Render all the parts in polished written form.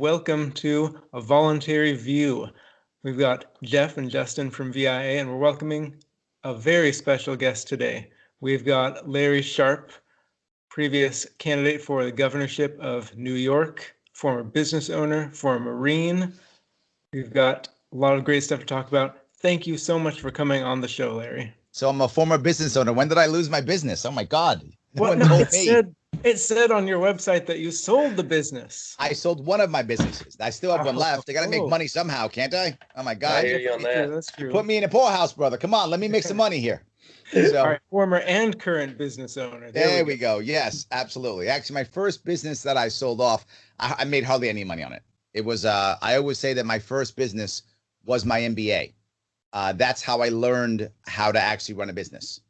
welcome to A Voluntary View. We've got Jeff and Justin from VIA, and we're welcoming a very special guest today. We've got Larry Sharpe, previous candidate for the governorship of New York, former business owner, former Marine. We've got a lot of great stuff to talk about. Thank you so much for coming on the show, Larry. So I'm a former business owner. When did I lose my business? Oh my God. What? No, it said on your website that you sold the business. I sold one of my businesses. I still have one left. I got to make money somehow, can't I? Oh my God. I hear you on that. That's true. Put me in a poorhouse, brother. Come on, let me make some money here. So, all right, former and current business owner. There we go. Yes, absolutely. Actually, my first business that I sold off, I made hardly any money on it. It was, I always say that my first business was my MBA. That's how I learned how to actually run a business,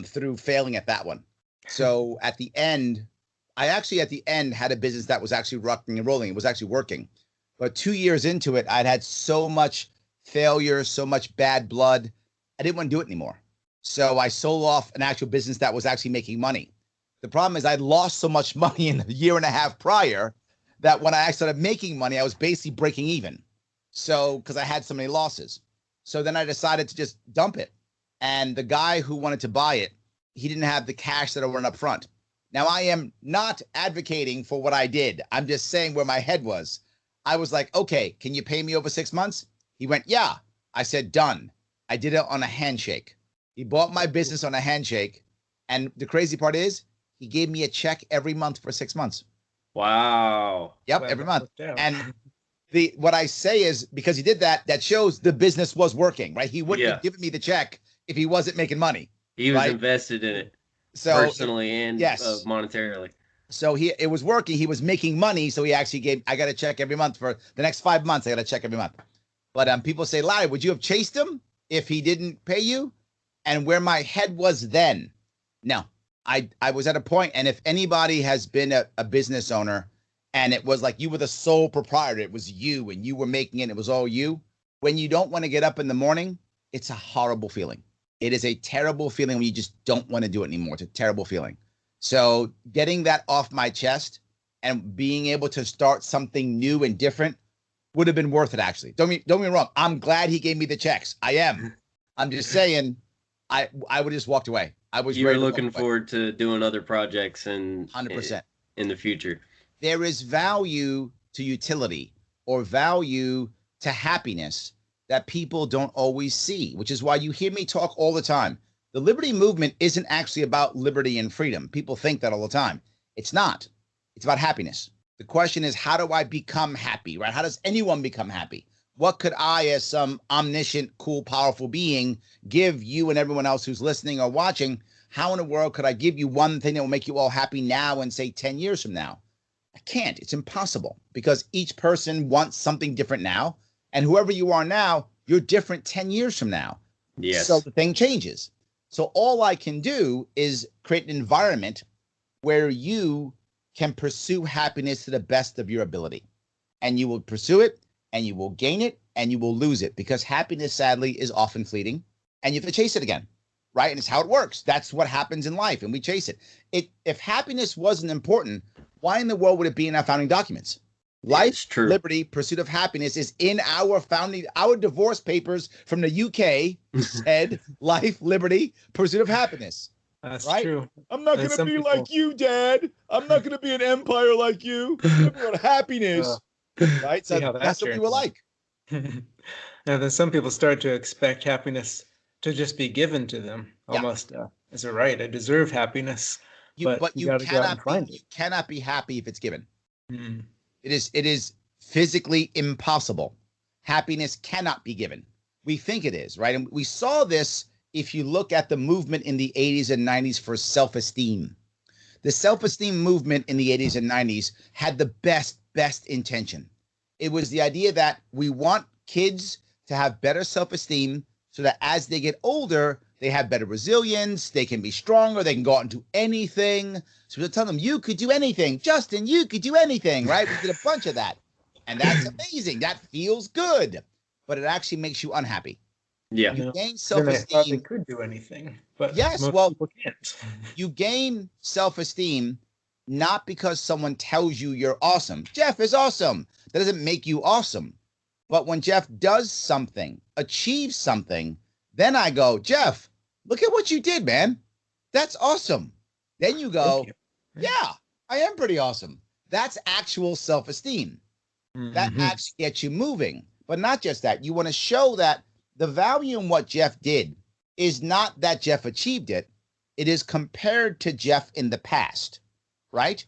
through failing at that one. So at the end, I actually at the end had a business that was actually rocking and rolling. It was actually working. But 2 years into it, I'd had so much failure, so much bad blood. I didn't want to do it anymore. So I sold off an actual business that was actually making money. The problem is I'd lost so much money in the year and a half prior that when I started making money, I was basically breaking even. So because I had so many losses. So then I decided to just dump it. And the guy who wanted to buy it, he didn't have the cash that I wanted up front. Now, I am not advocating for what I did. I'm just saying where my head was. I was like, okay, can you pay me over 6 months? He went, yeah. I said, done. I did it on a handshake. He bought my business on a handshake. And the crazy part is he gave me a check every month for 6 months. Wow. Yep, Well, every month. yeah. And what I say is because he did that, that shows the business was working, right? He wouldn't have given me the check if he wasn't making money. He was invested in it, so personally and yes. monetarily. So it was working. He was making money. So he actually I got a check every month for the next 5 months. I got a check every month. But people say, Larry, would you have chased him if he didn't pay you? And where my head was then, no, I was at a point. And if anybody has been a business owner and it was like you were the sole proprietor, it was you and you were making it. It was all you. When you don't want to get up in the morning, it's a horrible feeling. It is a terrible feeling when you just don't want to do it anymore. It's a terrible feeling. So getting that off my chest and being able to start something new and different would have been worth it, actually. Don't get me wrong. I'm glad he gave me the checks. I am. I'm just saying I would have just walked away. You were looking forward to doing other projects and 100% in the future. There is value to utility or value to happiness that people don't always see, which is why you hear me talk all the time. The liberty movement isn't actually about liberty and freedom. People think that all the time. It's not. It's about happiness. The question is, how do I become happy, right? How does anyone become happy? What could I, as some omniscient, cool, powerful being, give you and everyone else who's listening or watching? How in the world could I give you one thing that will make you all happy now and say 10 years from now? I can't. It's impossible because each person wants something different now. And whoever you are now, you're different 10 years from now. Yes. So the thing changes. So all I can do is create an environment where you can pursue happiness to the best of your ability. And you will pursue it, and you will gain it, and you will lose it. Because happiness, sadly, is often fleeting. And you have to chase it again, right? And it's how it works. That's what happens in life, and we chase it. If happiness wasn't important, why in the world would it be in our founding documents? Life, liberty, pursuit of happiness is in our divorce papers from the UK said life, liberty, pursuit of happiness. That's right? true. I'm not going to be like you, Dad. I'm not going to be an empire like you. I'm about happiness. Right? So that's what we were like. And then some people start to expect happiness to just be given to them almost as a right. I deserve happiness. But you gotta go out and find it. You cannot be happy if it's given. Mm-hmm. It is physically impossible. Happiness cannot be given. We think it is, right? And we saw this if you look at the movement in the 80s and 90s for self-esteem. The self-esteem movement in the 80s and 90s had the best intention. It was the idea that we want kids to have better self-esteem so that as they get older, they have better resilience, they can be stronger, they can go out and do anything. So we'll tell them, you could do anything. Justin, you could do anything, right? We did a bunch of that. And that's amazing. That feels good. But it actually makes you unhappy. Yeah. You gain self-esteem. They could do anything, but yes, most well, people can't. You gain self-esteem not because someone tells you you're awesome. Jeff is awesome. That doesn't make you awesome. But when Jeff does something, achieves something, then I go, Jeff, look at what you did, man. That's awesome. Then you go, yeah, I am pretty awesome. That's actual self-esteem. That actually gets you moving. But not just that. You want to show that the value in what Jeff did is not that Jeff achieved it. It is compared to Jeff in the past, right?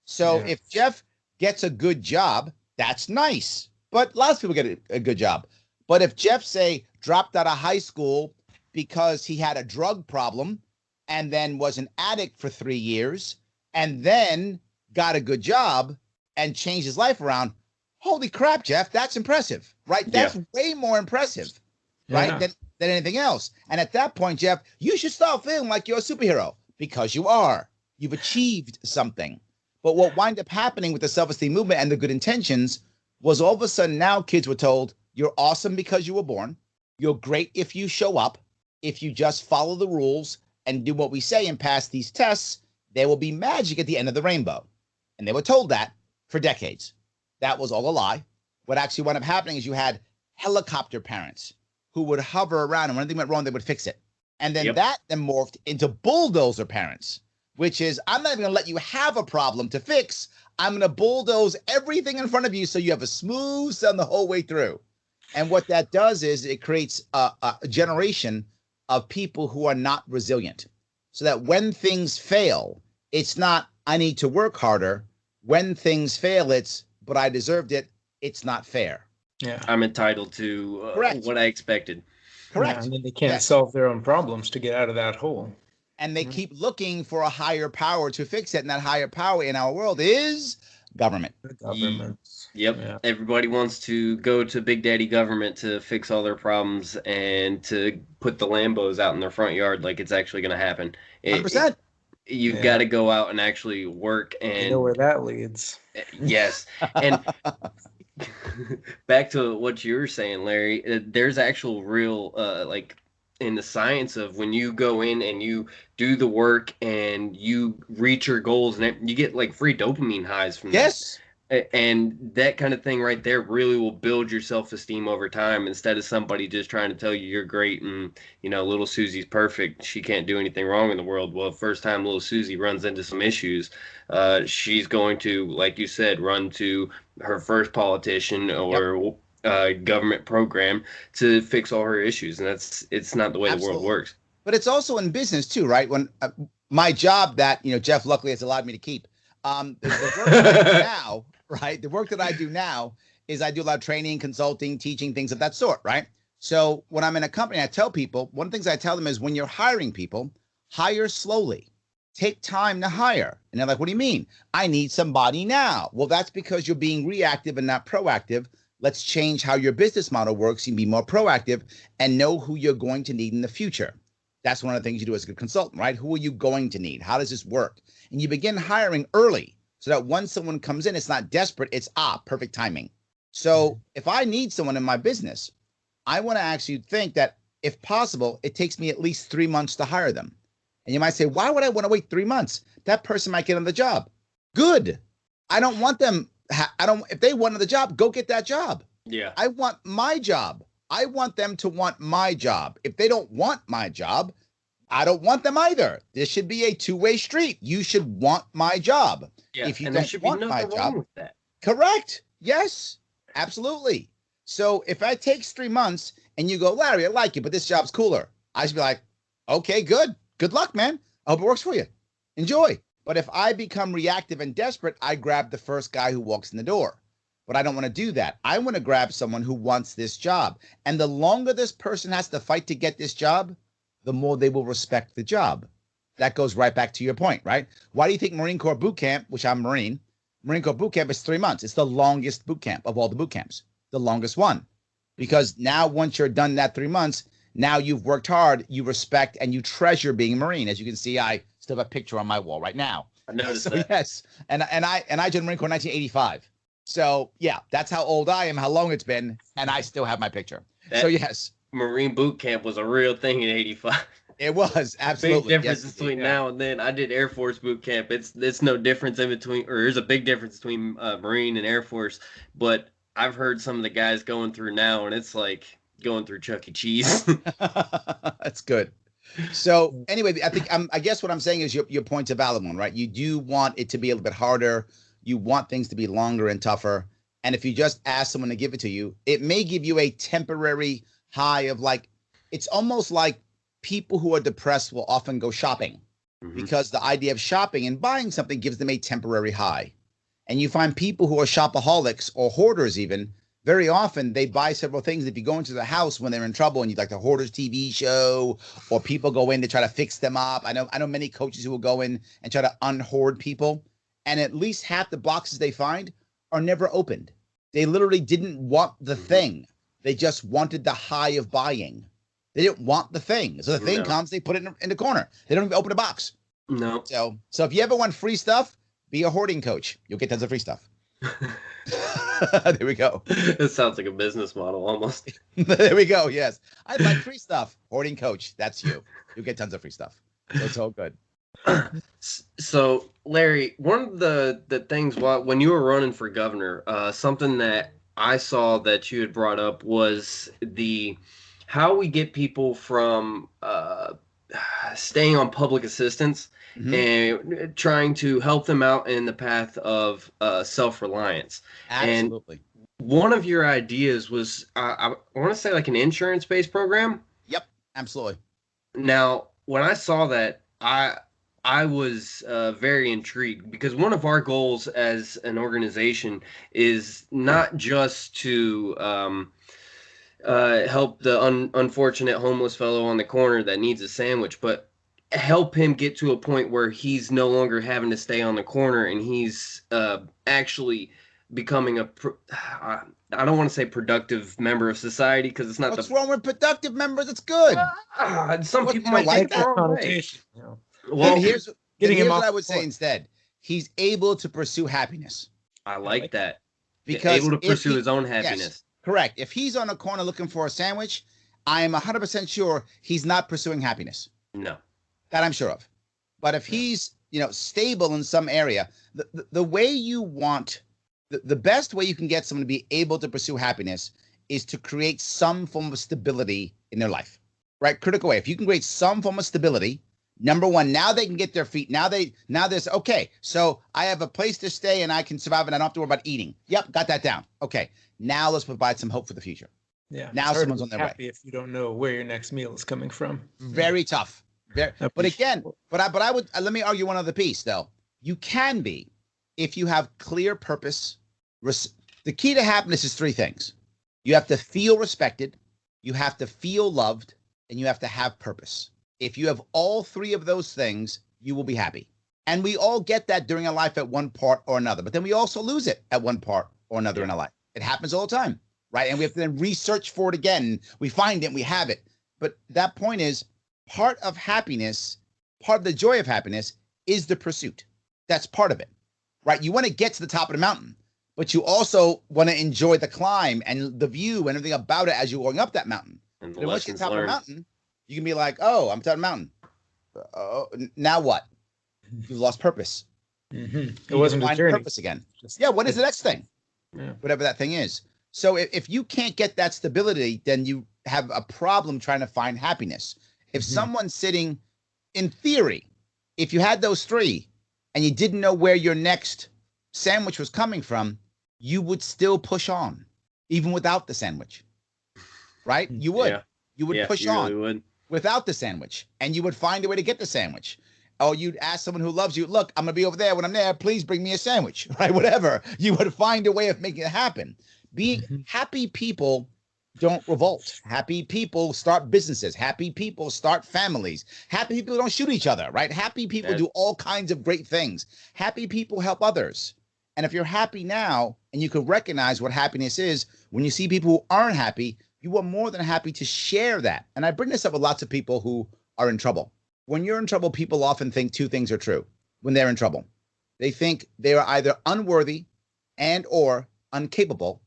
So if Jeff gets a good job, that's nice. But lots of people get a good job. But if Jeff, say, dropped out of high school because he had a drug problem and then was an addict for 3 years and then got a good job and changed his life around, holy crap, Jeff, that's impressive, right? That's way more impressive, right, than anything else. And at that point, Jeff, you should start feeling like you're a superhero because you are. You've achieved something. But what wound up happening with the self-esteem movement and the good intentions was all of a sudden now kids were told, you're awesome because you were born. You're great if you show up. If you just follow the rules and do what we say and pass these tests, there will be magic at the end of the rainbow. And they were told that for decades. That was all a lie. What actually wound up happening is you had helicopter parents who would hover around, and when anything went wrong, they would fix it. And then that then morphed into bulldozer parents, which is, I'm not even going to let you have a problem to fix. I'm going to bulldoze everything in front of you so you have a smooth sun the whole way through. And what that does is it creates a generation of people who are not resilient. So that when things fail, it's not, I need to work harder. When things fail, it's, but I deserved it. It's not fair. Yeah, I'm entitled to what I expected. Correct. Yeah, and then they can't solve their own problems to get out of that hole. And they keep looking for a higher power to fix it. And that higher power in our world is government. The governments. Yep. Yeah. Everybody wants to go to Big Daddy government to fix all their problems and to put the Lambos out in their front yard like it's actually going to happen. 100%. You've got to go out and actually work. And you know where that leads. Yes. And back to what you were saying, Larry, there's actual real, like in the science of when you go in and you do the work and you reach your goals and you get like free dopamine highs from yes. that. And that kind of thing right there really will build your self-esteem over time instead of somebody just trying to tell you you're great and, you know, little Susie's perfect. She can't do anything wrong in the world. Well, first time little Susie runs into some issues, she's going to, like you said, run to her first politician or government program to fix all her issues. And it's not the way the world works. But it's also in business too, right? When my job that, you know, Jeff luckily has allowed me to keep, the work that I do now, right? The work that I do now is I do a lot of training, consulting, teaching, things of that sort, right? So when I'm in a company, I tell people, one of the things I tell them is when you're hiring people, hire slowly. Take time to hire. And they're like, what do you mean? I need somebody now. Well, that's because you're being reactive and not proactive. Let's change how your business model works and be more proactive and know who you're going to need in the future. That's one of the things you do as a good consultant, right? Who are you going to need? How does this work? And you begin hiring early so that once someone comes in, it's not desperate. It's perfect timing. So if I need someone in my business, I want to actually think that if possible, it takes me at least 3 months to hire them. And you might say, why would I want to wait 3 months? That person might get on the job. Good. I don't want them. If they want the job, go get that job. Yeah. I want my job. I want them to want my job. If they don't want my job, I don't want them either. This should be a two-way street. You should want my job. Yeah. If you and don't there should want be my nothing job, wrong with that. correct. Yes, absolutely. So if it takes 3 months and you go, Larry, I like you, but this job's cooler, I should be like, okay, good. Good luck, man. I hope it works for you. Enjoy. But if I become reactive and desperate, I grab the first guy who walks in the door. But I don't want to do that. I want to grab someone who wants this job. And the longer this person has to fight to get this job, the more they will respect the job. That goes right back to your point, right? Why do you think Marine Corps boot camp, which I'm Marine Corps boot camp is 3 months. It's the longest boot camp of all the boot camps, the longest one. Because now once you're done that 3 months, now you've worked hard, you respect and you treasure being a Marine. As you can see, I still have a picture on my wall right now. I noticed So that. yes, and I joined Marine Corps in 1985. So yeah, that's how old I am, how long it's been, and I still have my picture. So yes. Marine boot camp was a real thing in '85. It was Big absolutely difference yes, between yeah. now and then. I did Air Force boot camp. It's no difference in between, or there's a big difference between Marine and Air Force. But I've heard some of the guys going through now, and it's like going through Chuck E. Cheese. That's good. So anyway, I think I guess what I'm saying is your point's a valid one, right? You do want it to be a little bit harder. You want things to be longer and tougher. And if you just ask someone to give it to you, it may give you a temporary high of like, it's almost like people who are depressed will often go shopping because the idea of shopping and buying something gives them a temporary high. And you find people who are shopaholics or hoarders even, very often they buy several things. If you go into the house when they're in trouble and you like the Hoarders TV show, or people go in to try to fix them up. I know many coaches who will go in and try to unhoard people, and at least half the boxes they find are never opened. They literally didn't want the thing. They just wanted the high of buying. They didn't want the thing. So the thing comes, they put it in the corner. They don't even open a box. No. So if you ever want free stuff, be a hoarding coach. You'll get tons of free stuff. There we go. It sounds like a business model almost. There we go. Yes. I'd like free stuff. Hoarding coach. That's you. You'll get tons of free stuff. So it's all good. So, Larry, one of the things when you were running for governor, something that I saw that you had brought up was how we get people from staying on public assistance and trying to help them out in the path of self-reliance. Absolutely. And one of your ideas was, I want to say like an insurance-based program. Yep. Absolutely. Now, when I saw that, I was very intrigued because one of our goals as an organization is not just to help the unfortunate homeless fellow on the corner that needs a sandwich, but help him get to a point where he's no longer having to stay on the corner and he's actually becoming I don't want to say productive member of society because it's not What's wrong with productive members? It's good. Some people might like take that the wrong way. connotation. You know. Well, here's getting what I would say instead. He's able to pursue happiness. I like that. Because able to pursue his own happiness. Yes, correct. If he's on a corner looking for a sandwich, I am 100% sure he's not pursuing happiness. No. That I'm sure of. But if he's, stable in some area, the way you want, the best way you can get someone to be able to pursue happiness is to create some form of stability in their life, right? Critical way. If you can create some form of stability, number one, now they can get their feet. Now there's, okay, so I have a place to stay and I can survive and I don't have to worry about eating. Yep, got that down. Okay, now let's provide some hope for the future. Yeah. Now someone's on their way. If you don't know where your next meal is coming from. Very tough. But again, I would let me argue one other piece though. You can be if you have clear purpose. The key to happiness is three things. You have to feel respected, you have to feel loved, and you have to have purpose. If you have all three of those things, you will be happy. And we all get that during our life at one part or another, but then we also lose it at one part or another in our life. It happens all the time, right? And we have to then research for it again. We find it, we have it. But that point is part of happiness, part of the joy of happiness is the pursuit. That's part of it, right? You want to get to the top of the mountain, but you also want to enjoy the climb and the view and everything about it as you're going up that mountain. And the And once you're lessons top of the learned. mountain, you can be like, oh, I'm top of the mountain. Oh, now what? You've lost purpose. It wasn't a Find journey. purpose again. Yeah, what is the next thing? Yeah. Whatever that thing is. So if you can't get that stability, then you have a problem trying to find happiness. If someone's sitting, in theory, if you had those three and you didn't know where your next sandwich was coming from, you would still push on, even without the sandwich. Right? You would. Yeah. You would push you on really would. without the sandwich, and you would find a way to get the sandwich. Or you'd ask someone who loves you, look, I'm going to be over there. When I'm there, please bring me a sandwich, right? Whatever. You would find a way of making it happen. Being happy people don't revolt. Happy people start businesses. Happy people start families. Happy people don't shoot each other, right? Happy people do all kinds of great things. Happy people help others. And if you're happy now and you can recognize what happiness is, when you see people who aren't happy, you are more than happy to share that. And I bring this up with lots of people who are in trouble. When you're in trouble, people often think two things are true when they're in trouble. They think they are either unworthy and or incapable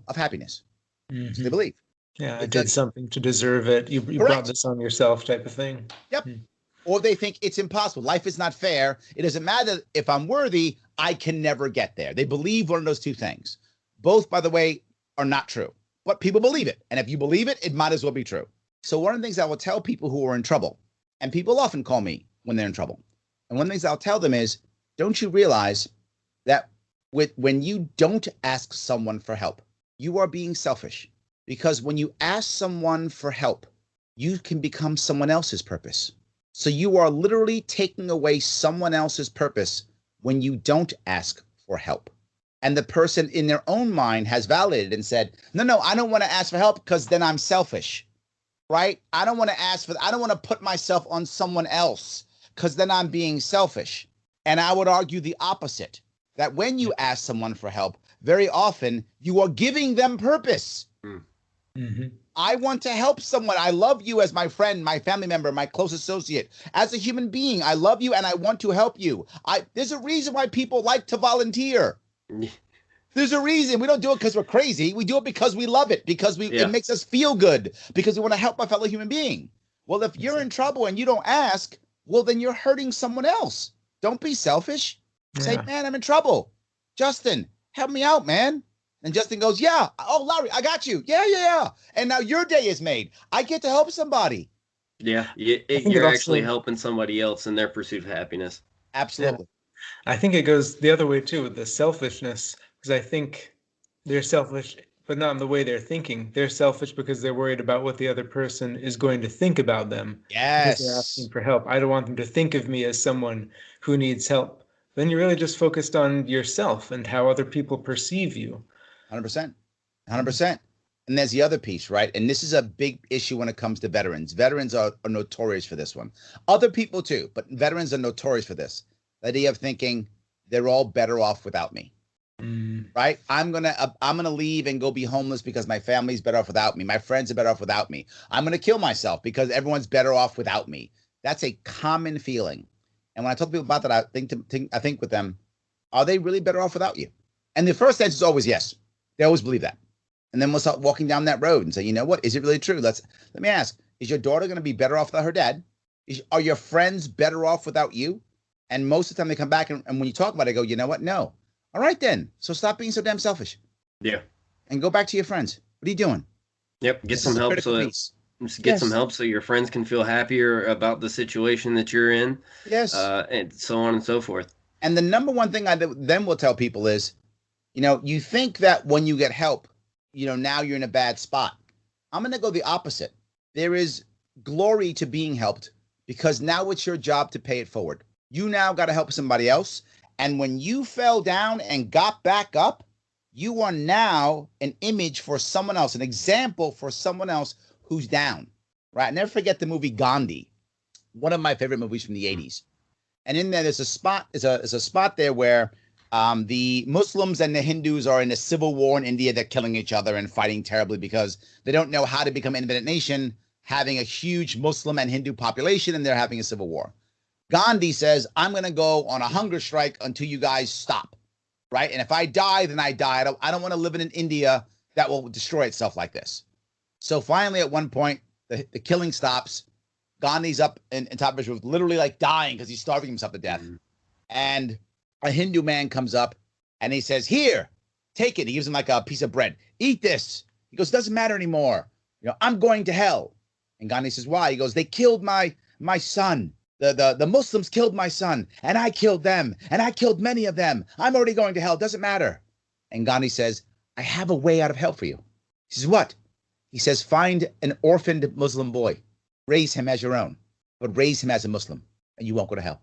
of happiness. So they believe. Yeah, I It's did something to deserve it. You brought correct. this on yourself type of thing. Yep. Hmm. Or they think it's impossible. Life is not fair. It doesn't matter if I'm worthy, I can never get there. They believe one of those two things. Both, by the way, are not true, but people believe it. And if you believe it, it might as well be true. So one of the things I will tell people who are in trouble, and people often call me when they're in trouble, and one of the things I'll tell them is, don't you realize that when you don't ask someone for help, you are being selfish? Because when you ask someone for help, you can become someone else's purpose. So you are literally taking away someone else's purpose when you don't ask for help. And the person in their own mind has validated and said, no, I don't want to ask for help because then I'm selfish, right? I don't want to put myself on someone else because then I'm being selfish. And I would argue the opposite, that when you ask someone for help, very often you are giving them purpose. Mm-hmm. I want to help someone. I love you as my friend, my family member, my close associate. As a human being, I love you and I want to help you. There's a reason why people like to volunteer. There's a reason. We don't do it because we're crazy. We do it because we love it, because it makes us feel good, because we want to help a fellow human being. Well, if you're in trouble and you don't ask, well, then you're hurting someone else. Don't be selfish. Say, man, I'm in trouble. Justin, help me out, man. And Justin goes, yeah. Oh, Larry, I got you. Yeah. And now your day is made. I get to help somebody. Yeah, you're actually helping somebody else in their pursuit of happiness. Absolutely. Yeah. I think it goes the other way too with the selfishness, because I think they're selfish, but not in the way they're thinking. They're selfish because they're worried about what the other person is going to think about them. Yes. Because they're asking for help. I don't want them to think of me as someone who needs help. Then you're really just focused on yourself and how other people perceive you. 100%. 100%. And there's the other piece, right? And this is a big issue when it comes to veterans. Veterans are notorious for this one. Other people too, but veterans are notorious for this. The idea of thinking they're all better off without me. Right? I'm gonna leave and go be homeless because my family's better off without me. My friends are better off without me. I'm gonna kill myself because everyone's better off without me. That's a common feeling. And when I talk to people about that, I think with them, are they really better off without you? And the first answer is always yes. They always believe that. And then we'll start walking down that road and say, you know what? Is it really true? Let me ask, is your daughter going to be better off without her dad? Are your friends better off without you? And most of the time they come back and when you talk about it, I go, you know what? No. All right, then. So stop being so damn selfish. Yeah. And go back to your friends. What are you doing? Yep. Get some help some help so your friends can feel happier about the situation that you're in. Yes. And so on and so forth. And the number one thing I then will tell people is, you think that when you get help, now you're in a bad spot. I'm going to go the opposite. There is glory to being helped because now it's your job to pay it forward. You now got to help somebody else. And when you fell down and got back up, you are now an image for someone else, an example for someone else who's down, right? Never forget the movie Gandhi, one of my favorite movies from the 80s. And in there, there's a spot there where the Muslims and the Hindus are in a civil war in India. They're killing each other and fighting terribly because they don't know how to become an independent nation, having a huge Muslim and Hindu population, and they're having a civil war. Gandhi says, I'm going to go on a hunger strike until you guys stop, right? And if I die, then I die. I don't want to live in an India that will destroy itself like this. So finally, at one point, the killing stops. Gandhi's up in top of his roof, literally like dying because he's starving himself to death. And a Hindu man comes up and he says, here, take it. He gives him like a piece of bread. Eat this. He goes, doesn't matter anymore. I'm going to hell. And Gandhi says, why? He goes, they killed my son. The Muslims killed my son and I killed them and I killed many of them. I'm already going to hell. It doesn't matter. And Gandhi says, I have a way out of hell for you. He says, what? He says, find an orphaned Muslim boy. Raise him as your own, but raise him as a Muslim and you won't go to hell.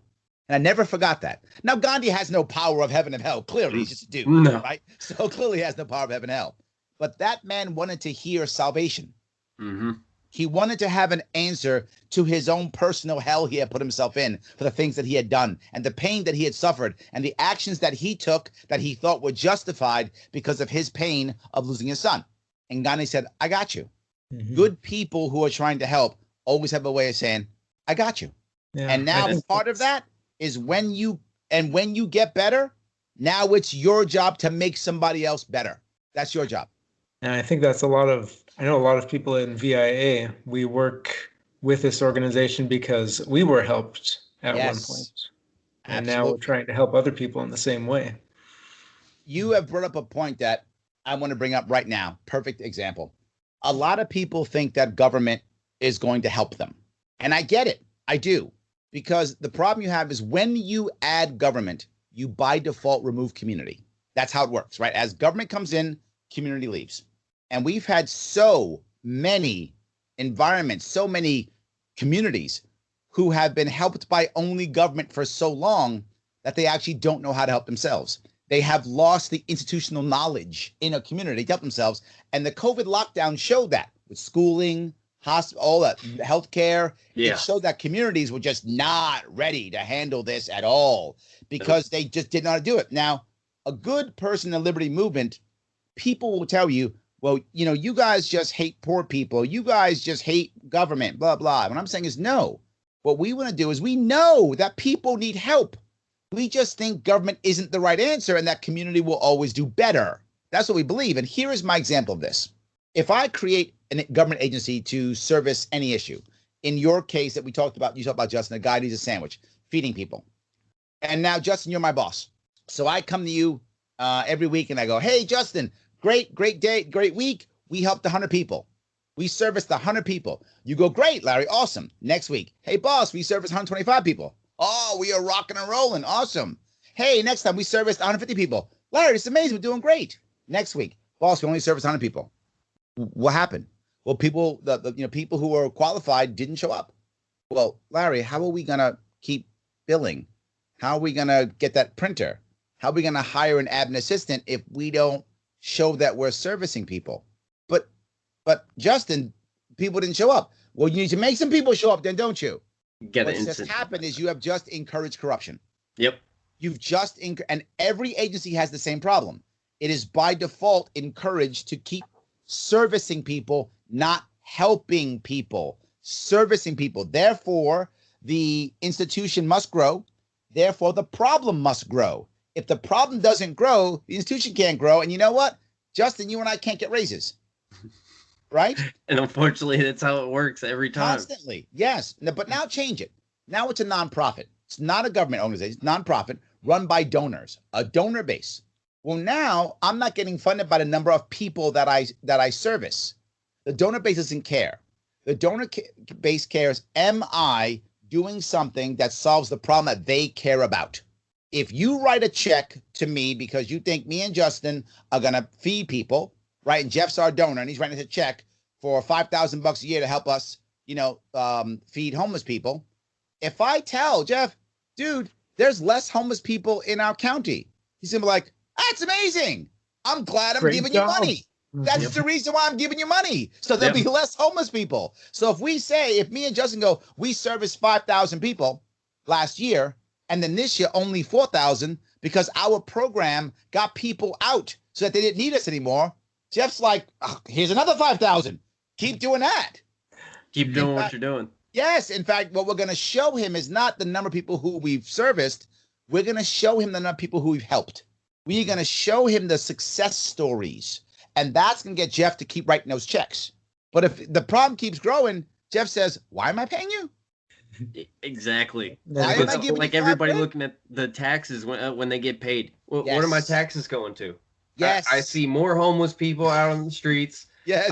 And I never forgot that. Now, Gandhi has no power of heaven and hell. Clearly, he's just a dude, right? So clearly he has no power of heaven and hell. But that man wanted to hear salvation. Mm-hmm. He wanted to have an answer to his own personal hell he had put himself in for the things that he had done and the pain that he had suffered and the actions that he took that he thought were justified because of his pain of losing his son. And Gandhi said, I got you. Mm-hmm. Good people who are trying to help always have a way of saying, I got you. Yeah, and now part of that is when you get better, now it's your job to make somebody else better. That's your job. And I think that's I know a lot of people in VIA, we work with this organization because we were helped at one point. And now we're trying to help other people in the same way. You have brought up a point that I want to bring up right now. Perfect example. A lot of people think that government is going to help them. And I get it. I do. Because the problem you have is when you add government, you by default remove community. That's how it works, right? As government comes in, community leaves. And we've had so many environments, so many communities who have been helped by only government for so long that they actually don't know how to help themselves. They have lost the institutional knowledge in a community to help themselves. And the COVID lockdown showed that with schooling, hospital, all that, healthcare. Yeah. It showed that communities were just not ready to handle this at all because they just didn't know how to do it. Now, a good person in the liberty movement, people will tell you, well, you know, you guys just hate poor people. You guys just hate government, blah, blah. What I'm saying is no. What we want to do is we know that people need help. We just think government isn't the right answer and that community will always do better. That's what we believe. And here is my example of this. If I create a government agency to service any issue, in your case that we talked about, you talked about, Justin, a guy needs a sandwich, feeding people. And now, Justin, you're my boss. So I come to you every week and I go, hey, Justin, great day, great week. We helped 100 people. We serviced 100 people. You go, great, Larry, awesome. Next week, hey, boss, we serviced 125 people. Oh, we are rocking and rolling. Awesome. Hey, next time we serviced 150 people. Larry, it's amazing. We're doing great. Next week, boss, we only serviced 100 people. What happened? Well, people, people who were qualified didn't show up. Well, Larry, how are we going to keep billing? How are we going to get that printer? How are we going to hire an admin assistant if we don't show that we're servicing people? But Justin, people didn't show up. Well, you need to make some people show up then, don't you? What's just happened is you have just encouraged corruption. Yep. You've just and every agency has the same problem. It is by default encouraged to keep servicing people, not helping people, servicing people. Therefore, the institution must grow. Therefore, the problem must grow. If the problem doesn't grow, the institution can't grow. And you know what? Justin, you and I can't get raises. Right? And unfortunately, that's how it works every time. Constantly. Yes. But now change it. Now it's a nonprofit. It's not a government organization. It's nonprofit run by donors, a donor base. Well, now I'm not getting funded by the number of people that I service. The donor base doesn't care. The donor base cares, am I doing something that solves the problem that they care about? If you write a check to me because you think me and Justin are going to feed people, right? And Jeff's our donor, and he's writing us a check for $5,000 a year to help us, feed homeless people. If I tell Jeff, dude, there's less homeless people in our county, he's gonna be like, that's amazing. I'm glad I'm giving you money. That's the reason why I'm giving you money. So there'll be less homeless people. So if me and Justin go, we serviced 5,000 people last year, and then this year only 4,000 because our program got people out so that they didn't need us anymore. Jeff's like, oh, here's another 5,000. Keep doing that. Keep doing what you're doing. Yes. In fact, what we're going to show him is not the number of people who we've serviced. We're going to show him the number of people who we've helped. We're going to show him the success stories. And that's going to get Jeff to keep writing those checks. But if the problem keeps growing, Jeff says, why am I paying you? Exactly. Why am I giving like you everybody $5,000? looking at the taxes when they get paid. What Yes. are my taxes going to? Yes. I see more homeless people out on the streets. Yes.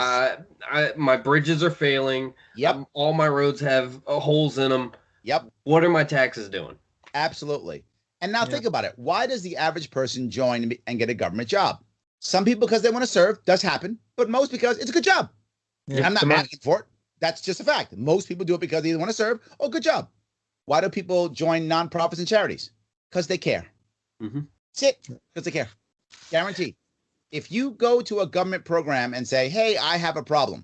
My bridges are failing. Yep. All my roads have holes in them. Yep. What are my taxes doing? Absolutely. And now think about it. Why does the average person join and get a government job? Some people because they want to serve, does happen, but most because it's a good job. Yeah, I'm not asking for it. That's just a fact. Most people do it because they either want to serve or good job. Why do people join nonprofits and charities? Because they care. Mm-hmm. That's it. Because they care. Guaranteed. If you go to a government program and say, hey, I have a problem,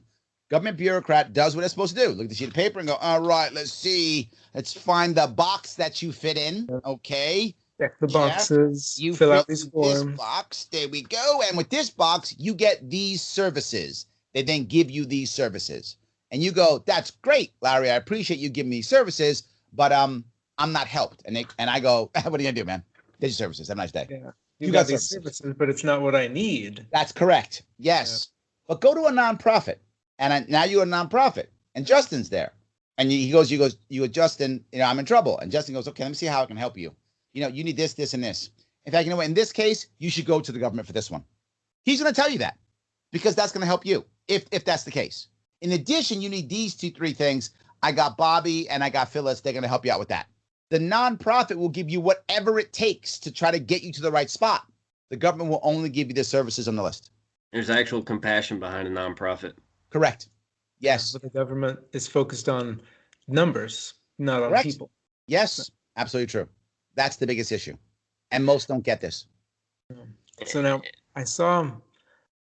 government bureaucrat does what it's supposed to do. Look at the sheet of paper and go, all right, let's see. Let's find the box that you fit in. Okay. Check the boxes, You fill out fit these in this forms. box. There we go. And with this box, you get these services. They then give you these services. And you go, that's great, Larry. I appreciate you giving me services, but I'm not helped. And I go, what are you gonna do, man? There's your services. Have a nice day. Yeah. You got got these services, but it's not what I need. That's correct. Yes. But go to a nonprofit, and now you're a nonprofit, and Justin's there, and you go, Justin, I'm in trouble, and Justin goes, okay, let me see how I can help you. You need this, this, and this. In fact, in this case, you should go to the government for this one. He's going to tell you that because that's going to help you if that's the case. In addition, you need these 2-3 things. I got Bobby and I got Phyllis. They're going to help you out with that. The nonprofit will give you whatever it takes to try to get you to the right spot. The government will only give you the services on the list. There's actual compassion behind a nonprofit. Correct. Yes. But the government is focused on numbers, not on people. Yes, absolutely true. That's the biggest issue. And most don't get this. So now I saw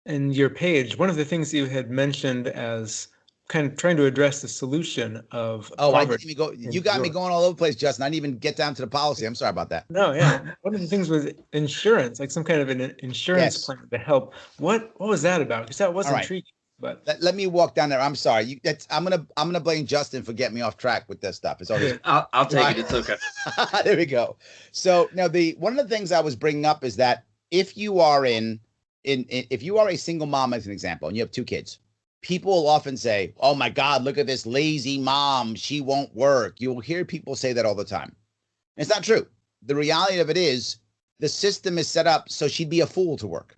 in your page, one of the things you had mentioned as kind of trying to address the solution of poverty. You got me going all over the place, Justin. I didn't even get down to the policy. I'm sorry about that. No, yeah. One of the things was insurance, like some kind of an insurance plan to help. What was that about? Because that was intriguing. But let me walk down there. I'm sorry. I'm gonna blame Justin for getting me off track with this stuff. It's always I'll take it. It's okay. There we go. So now one of the things I was bringing up is that if you are if you are a single mom, as an example, and you have 2 kids, people will often say, "Oh my God, look at this lazy mom. She won't work." You will hear people say that all the time. And it's not true. The reality of it is the system is set up so she'd be a fool to work.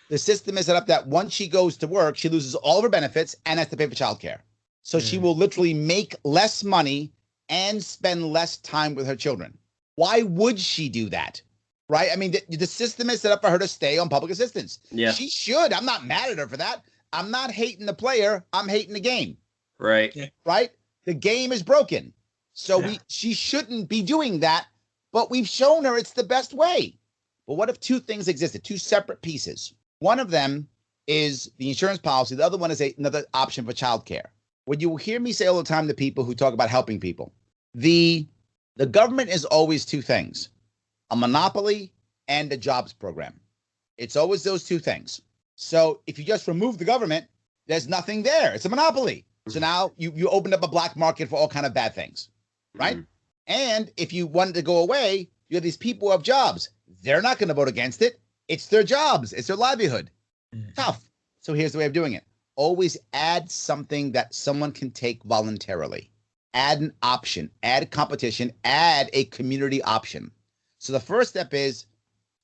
The system is set up that once she goes to work, she loses all of her benefits and has to pay for childcare. So she will literally make less money and spend less time with her children. Why would she do that? Right? I mean, the system is set up for her to stay on public assistance. Yeah. She should. I'm not mad at her for that. I'm not hating the player. I'm hating the game. Right. Right? The game is broken. So she shouldn't be doing that, but we've shown her it's the best way. But what if 2 things existed, 2 separate pieces? One of them is the insurance policy. The other one is another option for childcare. What you will hear me say all the time to people who talk about helping people, the government is always 2 things, a monopoly and a jobs program. It's always those 2 things. So if you just remove the government, there's nothing there. It's a monopoly. So now you opened up a black market for all kind of bad things, right? And if you wanted to go away, you have these people who have jobs. They're not going to vote against it. It's their jobs. It's their livelihood. Tough. So here's the way of doing it. Always add something that someone can take voluntarily. Add an option, add competition, add a community option. So the first step is,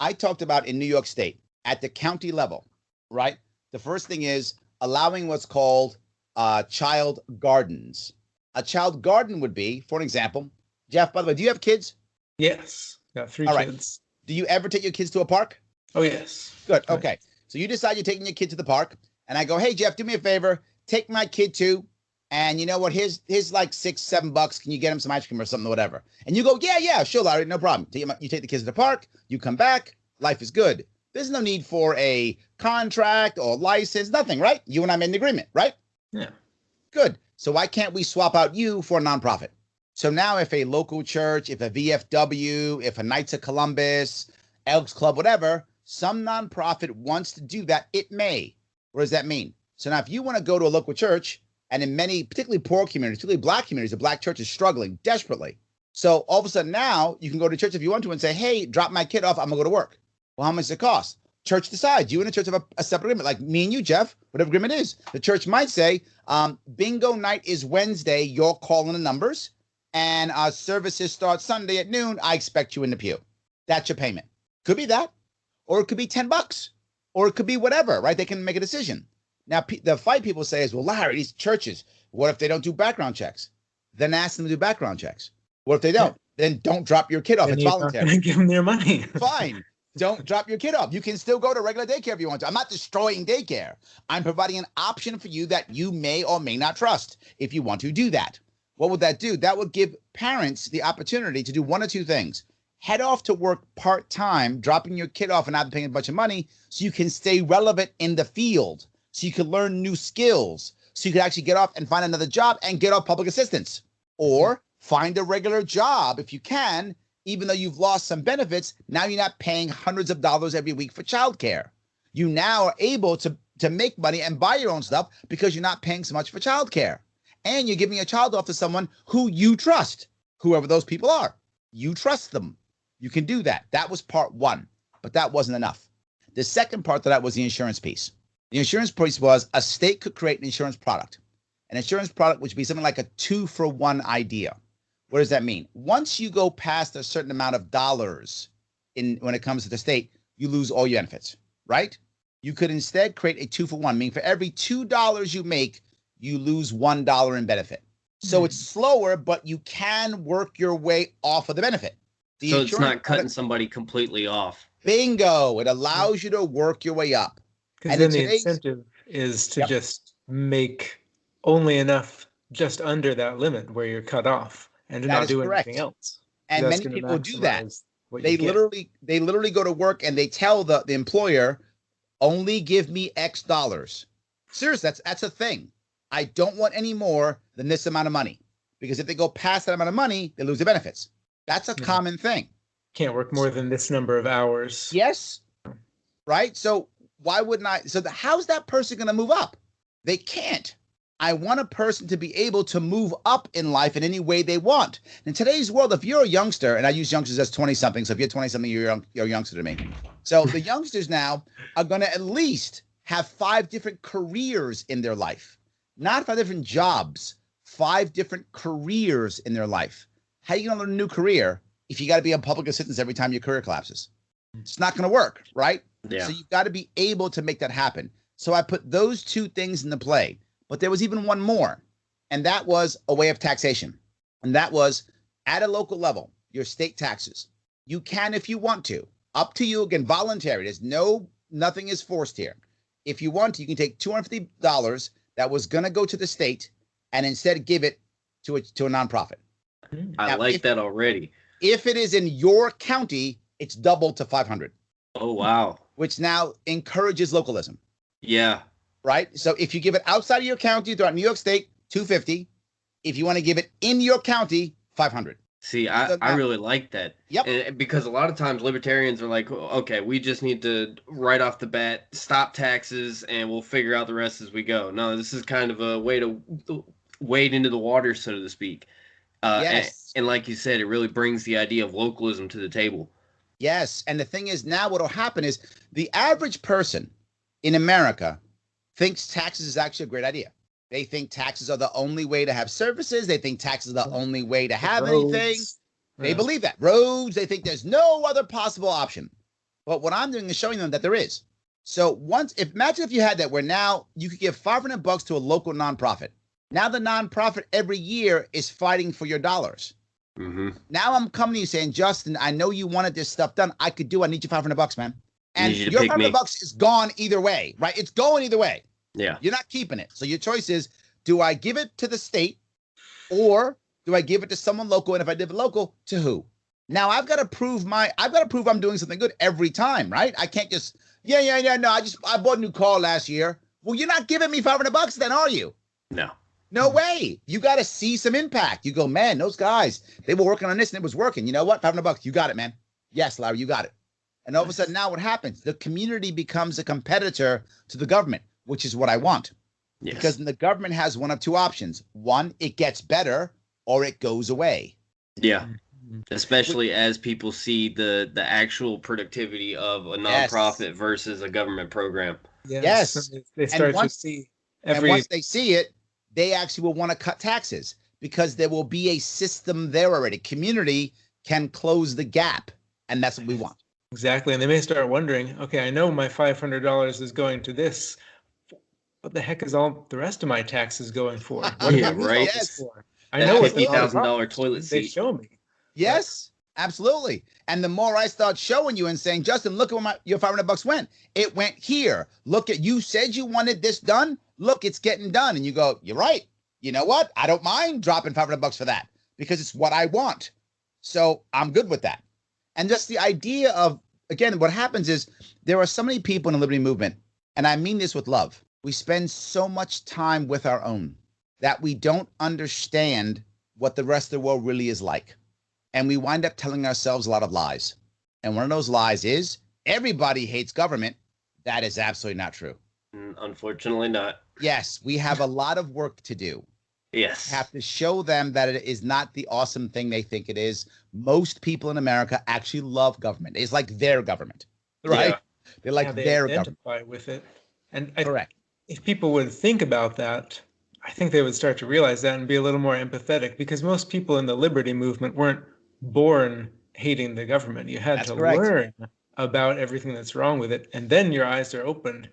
I talked about in New York State at the county level, right? The first thing is allowing what's called child gardens. A child garden would be, for an example, Jeff, by the way, do you have kids? Yes. Got 3 All kids. Right. Do you ever take your kids to a park? Oh, yes. Good. Okay. So you decide you're taking your kid to the park, and I go, "Hey, Jeff, do me a favor. Take my kid too. And you know what? Here's like $6-7. Can you get him some ice cream or something or whatever?" And you go, yeah, sure, Larry, no problem. You take the kids to the park. You come back. Life is good. There's no need for a contract or license, nothing, right? You and I made an agreement, right? Yeah. Good. So why can't we swap out you for a nonprofit? So now if a local church, if a VFW, if a Knights of Columbus, Elks Club, whatever, some nonprofit wants to do that, it may. What does that mean? So now if you want to go to a local church, and in many, particularly poor communities, particularly black communities, the black church is struggling desperately. So all of a sudden now you can go to church if you want to and say, "Hey, drop my kid off. I'm going to go to work." Well, how much does it cost? Church decides. You and the church have a separate agreement, like me and you, Jeff, whatever agreement is. The church might say, bingo night is Wednesday. You're calling the numbers. And our services start Sunday at noon. I expect you in the pew. That's your payment. Could be that. Or it could be $10. Or it could be whatever, right? They can make a decision. Now, the fight people say is, "Well, Larry, these churches, what if they don't do background checks?" Then ask them to do background checks. What if they don't? Then don't drop your kid off. Then it's you're voluntary. not gonna give them their money. Fine. Don't drop your kid off. You can still go to regular daycare if you want to. I'm not destroying daycare. I'm providing an option for you that you may or may not trust if you want to do that. What would that do? That would give parents the opportunity to do 1 or 2 things. Head off to work part-time, dropping your kid off and not paying a bunch of money so you can stay relevant in the field, so you can learn new skills, so you can actually get off and find another job and get off public assistance. Or find a regular job if you can, even though you've lost some benefits. Now you're not paying hundreds of dollars every week for childcare. You now are able to make money and buy your own stuff because you're not paying so much for childcare. And you're giving your child off to someone who you trust, whoever those people are. You trust them. You can do that. That was part 1, but that wasn't enough. The second part of that was the insurance piece. The insurance piece was a state could create an insurance product. An insurance product which would be something like a 2-for-1 idea. What does that mean? Once you go past a certain amount of dollars when it comes to the state, you lose all your benefits, right? You could instead create a 2-for-1, meaning for every $2 you make, you lose $1 in benefit. So it's slower, but you can work your way off of the benefit. So it's not cutting somebody completely off. Bingo. It allows you to work your way up. Because then the incentive is to just make only enough just under that limit where you're cut off and to not do anything else. And many people do that. They literally go to work and they tell the employer, only give me X dollars. Seriously, that's a thing. I don't want any more than this amount of money, because if they go past that amount of money, they lose their benefits. That's a common thing. Can't work more than this number of hours. Yes. Right. So why wouldn't I? So how's that person going to move up? They can't. I want a person to be able to move up in life in any way they want. In today's world, if you're a youngster, and I use youngsters as 20-something, so if you're 20-something, you're a youngster to me. So the youngsters now are going to at least have 5 different careers in their life. Not 5 different jobs, 5 different careers in their life. How are you going to learn a new career if you got to be a public assistant every time your career collapses? It's not going to work, right? Yeah. So you've got to be able to make that happen. So I put those 2 things into play. But there was even one more, and that was a way of taxation. And that was at a local level, your state taxes. You can, if you want to, up to you, again, voluntary. There's nothing is forced here. If you want to, you can take $250 that was going to go to the state and instead give it to a nonprofit. I like that already. If it is in your county, it's doubled to $500. Oh, wow. Which now encourages localism. Yeah. Right? So if you give it outside of your county throughout New York State, $250. If you want to give it in your county, $500. See, I really like that. Yep. And because a lot of times libertarians are like, okay, we just need to right off the bat stop taxes and we'll figure out the rest as we go. No, this is kind of a way to wade into the water, so to speak. Yes. And like you said, it really brings the idea of localism to the table. Yes. And the thing is, now what will happen is the average person in America thinks taxes is actually a great idea. They think taxes are the only way to have services. They think taxes are the only way to have anything. They believe that. Roads, they think there's no other possible option. But what I'm doing is showing them that there is. So imagine if you had that where now you could give $500 to a local nonprofit. Now the nonprofit every year is fighting for your dollars. Mm-hmm. Now I'm coming to you saying, Justin, I know you wanted this stuff done. I need you $500, man. And your $500 is gone either way, right? It's going either way. Yeah. You're not keeping it. So your choice is, do I give it to the state or do I give it to someone local? And if I give it local, to who? Now I've got to prove I'm doing something good every time, right? I can't just, no, I bought a new car last year. Well, you're not giving me $500 then, are you? No way. You got to see some impact. You go, man, those guys, they were working on this and it was working. You know what? $500. You got it, man. Yes, Larry, you got it. And all of a sudden now what happens? The community becomes a competitor to the government, which is what I want. Yes. Because the government has one of 2 options. One, it gets better or it goes away. Yeah. Especially as people see the actual productivity of a nonprofit versus a government program. Yes. They start to see and once they see it, they actually will want to cut taxes because there will be a system there already. Community can close the gap, and that's what we want. Exactly. And they may start wondering, okay, I know my $500 is going to this. What the heck is all the rest of my taxes going for? What right. For? I know what $50,000 toilet seat. They show me. Yes, absolutely. And the more I start showing you and saying, Justin, look at where your $500 went. It went here. Look at, you said you wanted this done. Look, it's getting done. And you go, you're right. You know what? I don't mind dropping $500 for that because it's what I want. So I'm good with that. And just the idea of, again, what happens is there are so many people in the liberty movement, and I mean this with love. We spend so much time with our own that we don't understand what the rest of the world really is like. And we wind up telling ourselves a lot of lies. And one of those lies is everybody hates government. That is absolutely not true. Unfortunately not. Yes, we have a lot of work to do. Yes. We have to show them that it is not the awesome thing they think it is. Most people in America actually love government. It's like their government, right? Yeah. They're like they their identify government. with it. And Correct. if people would think about that, I think they would start to realize that and be a little more empathetic, because most people in the liberty movement weren't born hating the government. You had That's to correct. learn about everything that's wrong with it, and then your eyes are opened,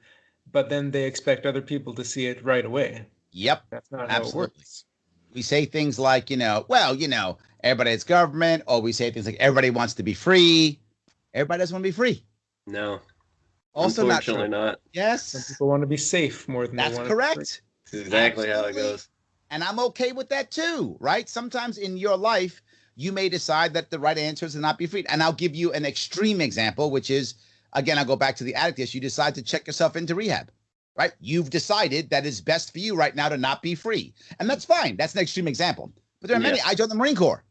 but then they expect other people to see it right away. Yep. That's not how it Absolutely. works. We say things like, everybody hates government, or we say things like everybody wants to be free. Everybody doesn't want to be free. No. Also not true. Unfortunately not. Some Yes. people want to be safe more than That's they want to be free. correct. That's exactly how it Absolutely. goes. And I'm okay with that too, right? Sometimes in your life, you may decide that the right answer is to not be free. And I'll give you an extreme example, which is, again, I'll go back to the addict issue. You decide to check yourself into rehab, right? You've decided that it's best for you right now to not be free. And that's fine. That's an extreme example. But there are many. Yes. I joined the Marine Corps.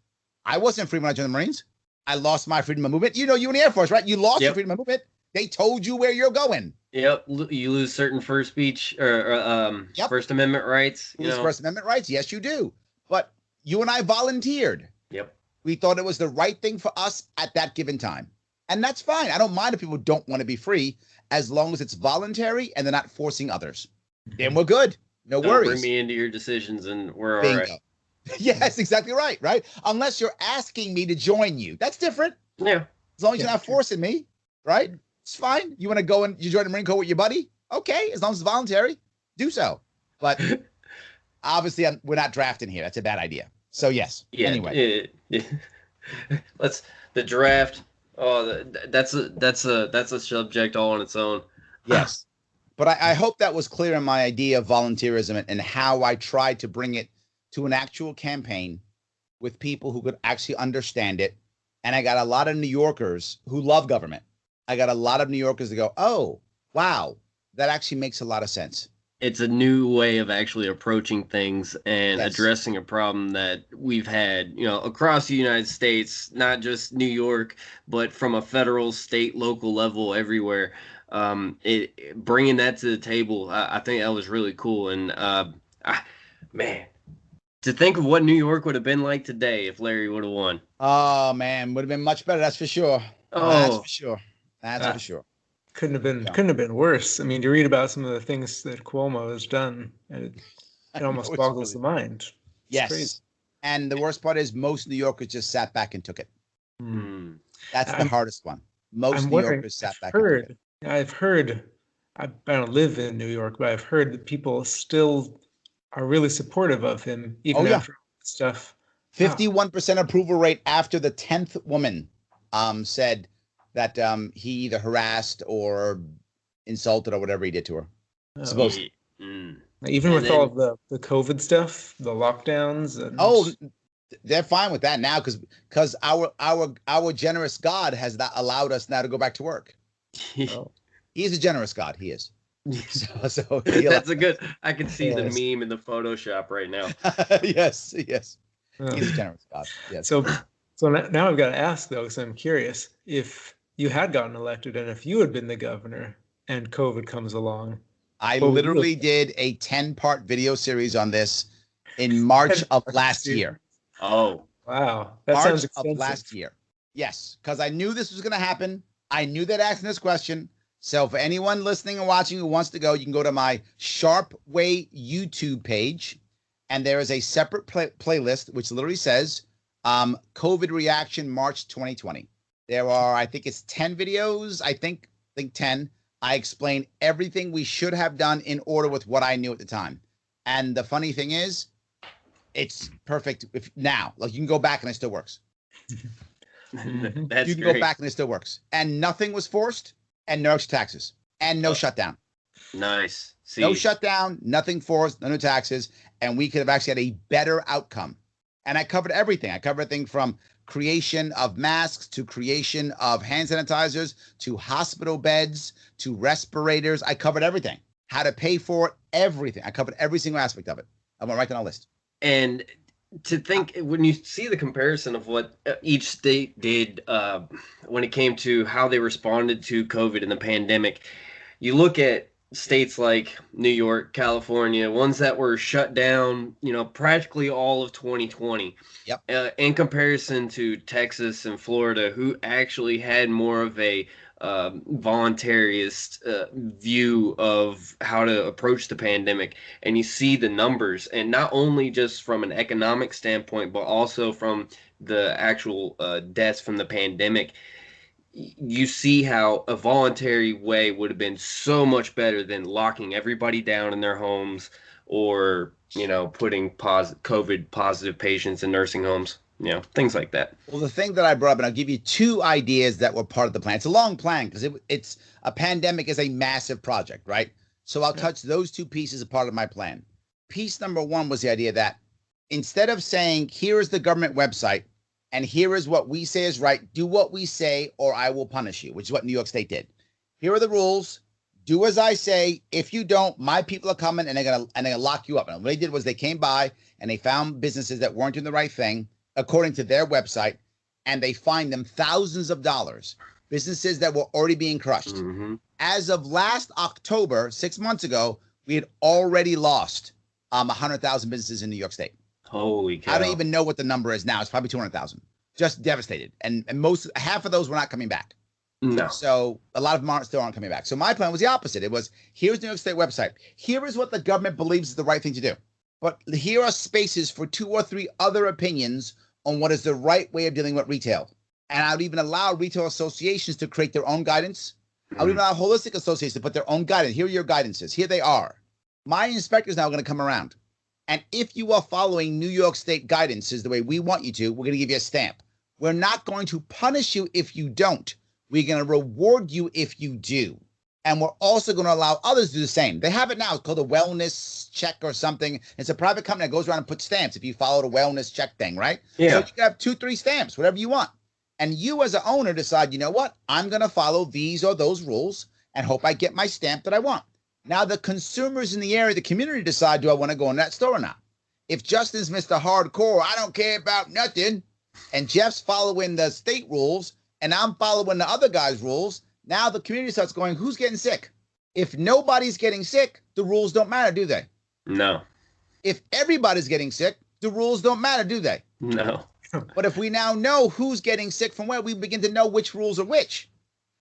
I wasn't free when I joined the Marines. I lost my freedom of movement. You in the Air Force, right? You lost your freedom of movement. They told you where you're going. Yep, you lose certain first speech or First Amendment rights. You lose First Amendment rights. Yes, you do. But you and I volunteered. Yep. We thought it was the right thing for us at that given time. And that's fine. I don't mind if people don't want to be free, as long as it's voluntary and they're not forcing others. Then we're good. No Don't worries. bring me into your decisions and we're Bingo. all right. Yes, exactly right. Unless you're asking me to join you. That's different. Yeah. As long as you're not forcing me, right? It's fine. You want to go and you join the Marine Corps with your buddy? Okay, as long as it's voluntary, do so. But obviously, we're not drafting here. That's a bad idea. So yes. Yeah. Anyway, Let's the draft. Oh, that's a subject all on its own. yes. But I hope that was clear in my idea of volunteerism and how I tried to bring it to an actual campaign with people who could actually understand it. And I got a lot of New Yorkers who love government. I got a lot of New Yorkers that go, oh, wow, that actually makes a lot of sense. It's a new way of actually approaching things and Yes. addressing a problem that we've had, across the United States, not just New York, but from a federal, state, local level, everywhere. Bringing that to the table, I think that was really cool. And man, to think of what New York would have been like today if Larry would have won. Oh, man, would have been much better. That's for sure. That's for sure. That's for sure. Couldn't have been worse. I mean, you read about some of the things that Cuomo has done, and it almost boggles the mind. It's yes. crazy. And the worst part is most New Yorkers just sat back and took it. Mm. That's the hardest one. Most New Yorkers sat back and took it. I've heard, I don't live in New York, but I've heard that people still are really supportive of him, even after all this stuff. 51% approval rate after the 10th woman said that he either harassed or insulted or whatever he did to her. Supposedly. Even with all of the COVID stuff, the lockdowns. And... they're fine with that now because our generous God has not allowed us now to go back to work. He's a generous God. He is. So that's a good. I can see the meme in the Photoshop right now. Yes. He's a generous God. Yes. So now I've got to ask though, because I'm curious, if you had gotten elected and if you had been the governor and COVID comes along. I literally did a 10-part video series on this in March of last year. Oh, wow. That March sounds expensive. of last year. Yes, because I knew this was going to happen. I knew that asking this question. So for anyone listening and watching who wants to go, you can go to my Sharpe Way YouTube page. And there is a separate playlist, which literally says COVID reaction March 2020. There are, I think it's 10 videos. I think 10. I explain everything we should have done in order with what I knew at the time. And the funny thing is, it's perfect now. Like you can go back and it still works. That's you can great. go back and it still works. And nothing was forced and no extra taxes and no shutdown. Nice. See. No shutdown, nothing forced, no taxes. And we could have actually had a better outcome. And I covered everything. I covered everything from creation of masks to creation of hand sanitizers to hospital beds to respirators. I covered everything. How to pay for it, everything. I covered every single aspect of it. I went right down the list. And to think, when you see the comparison of what each state did when it came to how they responded to COVID and the pandemic, you look at states like New York, California, ones that were shut down, practically all of 2020. Yep. In comparison to Texas and Florida, who actually had more of a voluntarist view of how to approach the pandemic, and you see the numbers, and not only just from an economic standpoint, but also from the actual deaths from the pandemic. You see how a voluntary way would have been so much better than locking everybody down in their homes, or putting COVID positive patients in nursing homes, things like that. Well, the thing that I brought up, and I'll give you two ideas that were part of the plan. It's a long plan because it's a pandemic is a massive project, right? So I'll touch those two pieces as part of my plan. Piece number one was the idea that instead of saying, here is the government website and here is what we say is right, do what we say or I will punish you, which is what New York State did. Here are the rules. Do as I say. If you don't, my people are coming and they're gonna lock you up. And what they did was they came by and they found businesses that weren't doing the right thing according to their website, and they fined them thousands of dollars. Businesses that were already being crushed. Mm-hmm. As of last October, 6 months ago, we had already lost 100,000 businesses in New York State. Holy cow. I don't even know what the number is now. It's probably 200,000. Just devastated. And half of those were not coming back. No. So a lot of them still aren't coming back. So my plan was the opposite. It was, here's New York State website. Here is what the government believes is the right thing to do. But here are spaces for 2 or 3 other opinions on what is the right way of dealing with retail. And I would even allow retail associations to create their own guidance. I would even allow holistic associations to put their own guidance. Here are your guidances. Here they are. My inspectors now are going to come around. And if you are following New York State guidances the way we want you to, we're going to give you a stamp. We're not going to punish you if you don't. We're going to reward you if you do. And we're also going to allow others to do the same. They have it now. It's called a wellness check or something. It's a private company that goes around and puts stamps if you follow the wellness check thing, right? Yeah. So you can have 2, 3 stamps, whatever you want. And you as an owner decide, you know what? I'm going to follow these or those rules and hope I get my stamp that I want. Now the consumers in the area, the community decide, do I want to go in that store or not? If Justin's Mr. Hardcore, I don't care about nothing, and Jeff's following the state rules and I'm following the other guy's rules, now the community starts going, who's getting sick? If nobody's getting sick, the rules don't matter, do they? No. If everybody's getting sick, the rules don't matter, do they? No. But if we now know who's getting sick from where, we begin to know which rules are which.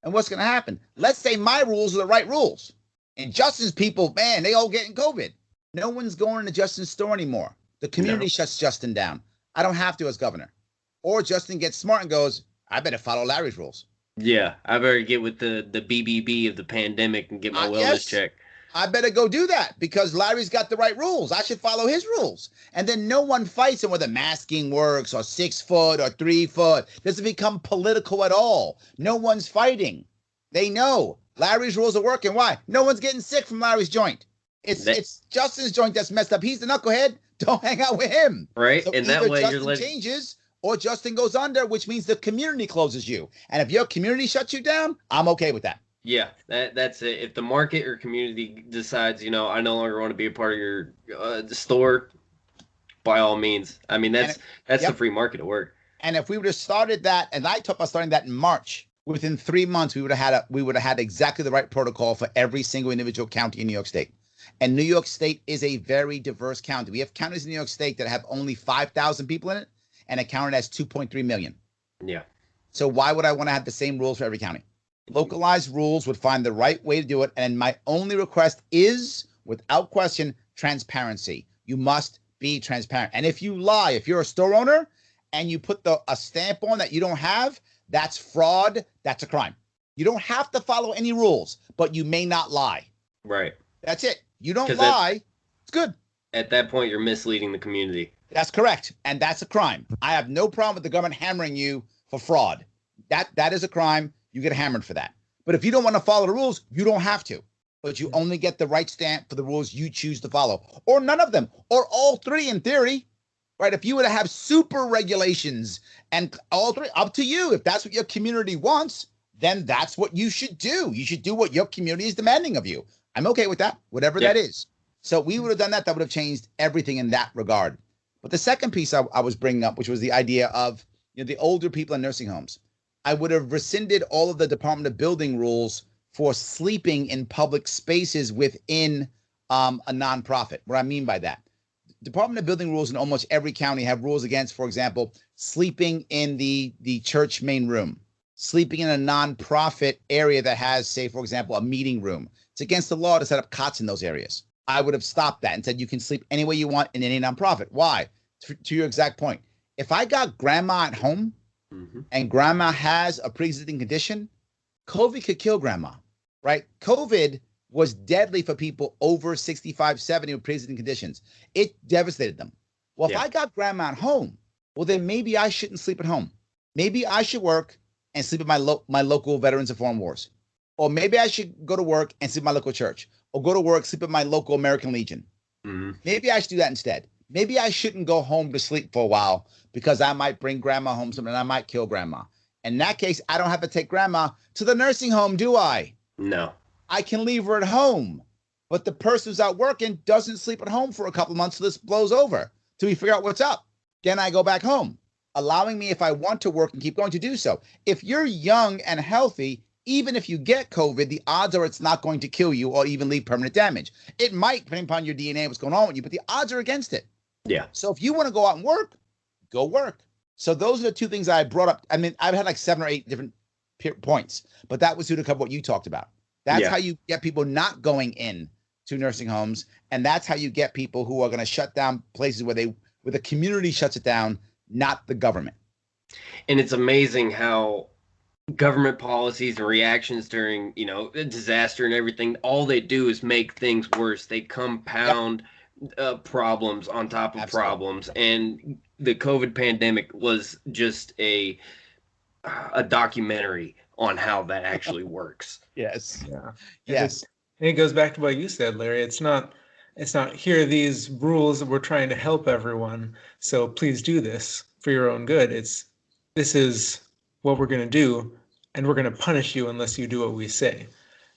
And what's going to happen? Let's say my rules are the right rules. And Justin's people, man, they all getting COVID. No one's going to Justin's store anymore. The community shuts Justin down. I don't have to as governor. Or Justin gets smart and goes, I better follow Larry's rules. Yeah, I better get with the BBB of the pandemic and get my wellness check. I better go do that because Larry's got the right rules. I should follow his rules. And then no one fights on whether masking works or 6 foot or 3 foot. Doesn't become political at all. No one's fighting. They know Larry's rules are working. Why? No one's getting sick from Larry's joint. It's Justin's joint that's messed up. He's the knucklehead. Don't hang out with him. Right. So and that way Justin you're letting changes or Justin goes under, which means the community closes you. And if your community shuts you down, I'm okay with that. Yeah, that's it. If the market or community decides, I no longer want to be a part of your store, by all means. I mean, that's the free market at work. And if we would have started that, and I talked about starting that in March, within 3 months, we would have had exactly the right protocol for every single individual county in New York State. And New York State is a very diverse county. We have counties in New York State that have only 5,000 people in it, and a county that's 2.3 million. Yeah. So why would I want to have the same rules for every county? Localized rules would find the right way to do it. And my only request is, without question, transparency. You must be transparent. And if you lie, if you're a store owner and you put a stamp on that you don't have, that's fraud. That's a crime. You don't have to follow any rules, but you may not lie. Right. That's it. You don't lie. It's good. At that point, you're misleading the community. That's correct. And that's a crime. I have no problem with the government hammering you for fraud. That is a crime. You get hammered for that. But if you don't want to follow the rules, you don't have to. But you only get the right stamp for the rules you choose to follow. Or none of them. Or all 3 in theory. Right? If you were to have super regulations and all 3, up to you. If that's what your community wants, then that's what you should do. You should do what your community is demanding of you. I'm okay with that, whatever that is. So we would have done that. That would have changed everything in that regard. But the second piece I was bringing up, which was the idea of the older people in nursing homes. I would have rescinded all of the Department of Building rules for sleeping in public spaces within a nonprofit. What I mean by that, Department of Building rules in almost every county have rules against, for example, sleeping in the church main room. sleeping in a nonprofit area that has, say, for example, a meeting room. It's against the law to set up cots in those areas. I would have stopped that and said you can sleep any way you want in any nonprofit. Why? To your exact point. If I got grandma at home and grandma has a pre-existing condition, COVID could kill grandma, right? COVID was deadly for people over 65, 70 with pre-existing conditions. It devastated them. Well, if I got grandma at home, well, then maybe I shouldn't sleep at home. Maybe I should work and sleep at my local Veterans of Foreign Wars. Or maybe I should go to work and sleep at my local church. Or go to work, sleep at my local American Legion. Maybe I should do that instead. Maybe I shouldn't go home to sleep for a while because I might bring grandma home something and I might kill grandma. In that case, I don't have to take grandma to the nursing home, do I? No. I can leave her at home. But the person who's out working doesn't sleep at home for a couple of months till this blows over, till we figure out what's up. Then I go back home, allowing me, if I want to work and keep going, to do so. If you're young and healthy, even if you get COVID, the odds are it's not going to kill you or even leave permanent damage. It might, depending upon your DNA, what's going on with you, but the odds are against it. Yeah. So if you want to go out and work, go work. So those are the two things I brought up. I mean, I've had like 7 or 8 different points, but that was due to cover what you talked about. That's how you get people not going in to nursing homes, and that's how you get people who are going to shut down places where the community shuts it down, not the government. And it's amazing how government policies and reactions during, a disaster and everything, all they do is make things worse. They compound problems on top of problems. And the COVID pandemic was just a documentary on how that actually works. Yes. Yeah. Yes. And it goes back to what you said, Larry. It's not here are these rules that we're trying to help everyone, so please do this for your own good. This is what we're going to do, and we're going to punish you unless you do what we say.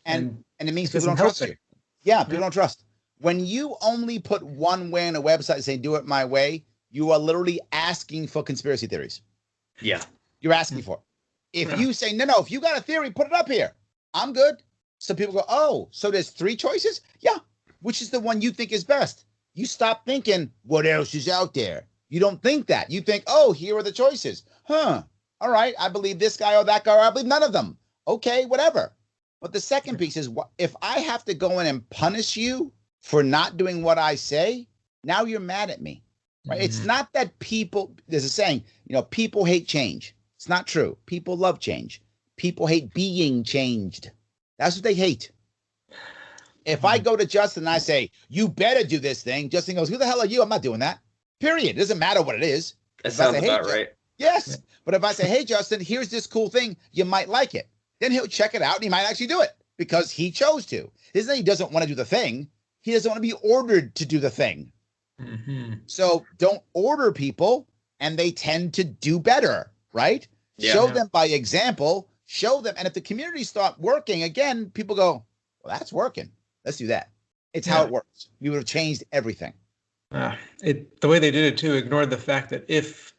And it means people don't trust you. Yeah, people don't trust. When you only put one way on a website saying do it my way, you are literally asking for conspiracy theories. Yeah. You're asking for it. If you say, no, if you got a theory, put it up here. I'm good. So people go, oh, so there's 3 choices? Yeah. Which is the one you think is best? You stop thinking, what else is out there? You don't think that. You think, oh, here are the choices. All right, I believe this guy or that guy, or I believe none of them. Okay, whatever. But the second piece is, if I have to go in and punish you for not doing what I say, now you're mad at me. Right? It's not that people, there's a saying, people hate change. It's not true. People love change. People hate being changed. That's what they hate. If I go to Justin and I say, you better do this thing, Justin goes, who the hell are you? I'm not doing that. Period. It doesn't matter what it is. That sounds about right. Yes. But if I say, hey, Justin, here's this cool thing, you might like it. Then he'll check it out and he might actually do it because he chose to. Isn't that he doesn't want to do the thing. He doesn't want to be ordered to do the thing. So don't order people and they tend to do better, right? Yeah. Show them by example, show them. And if the community start working again, people go, well, that's working. Let's do that. It's how it works. You would have changed everything. The way they did it too ignored the fact that if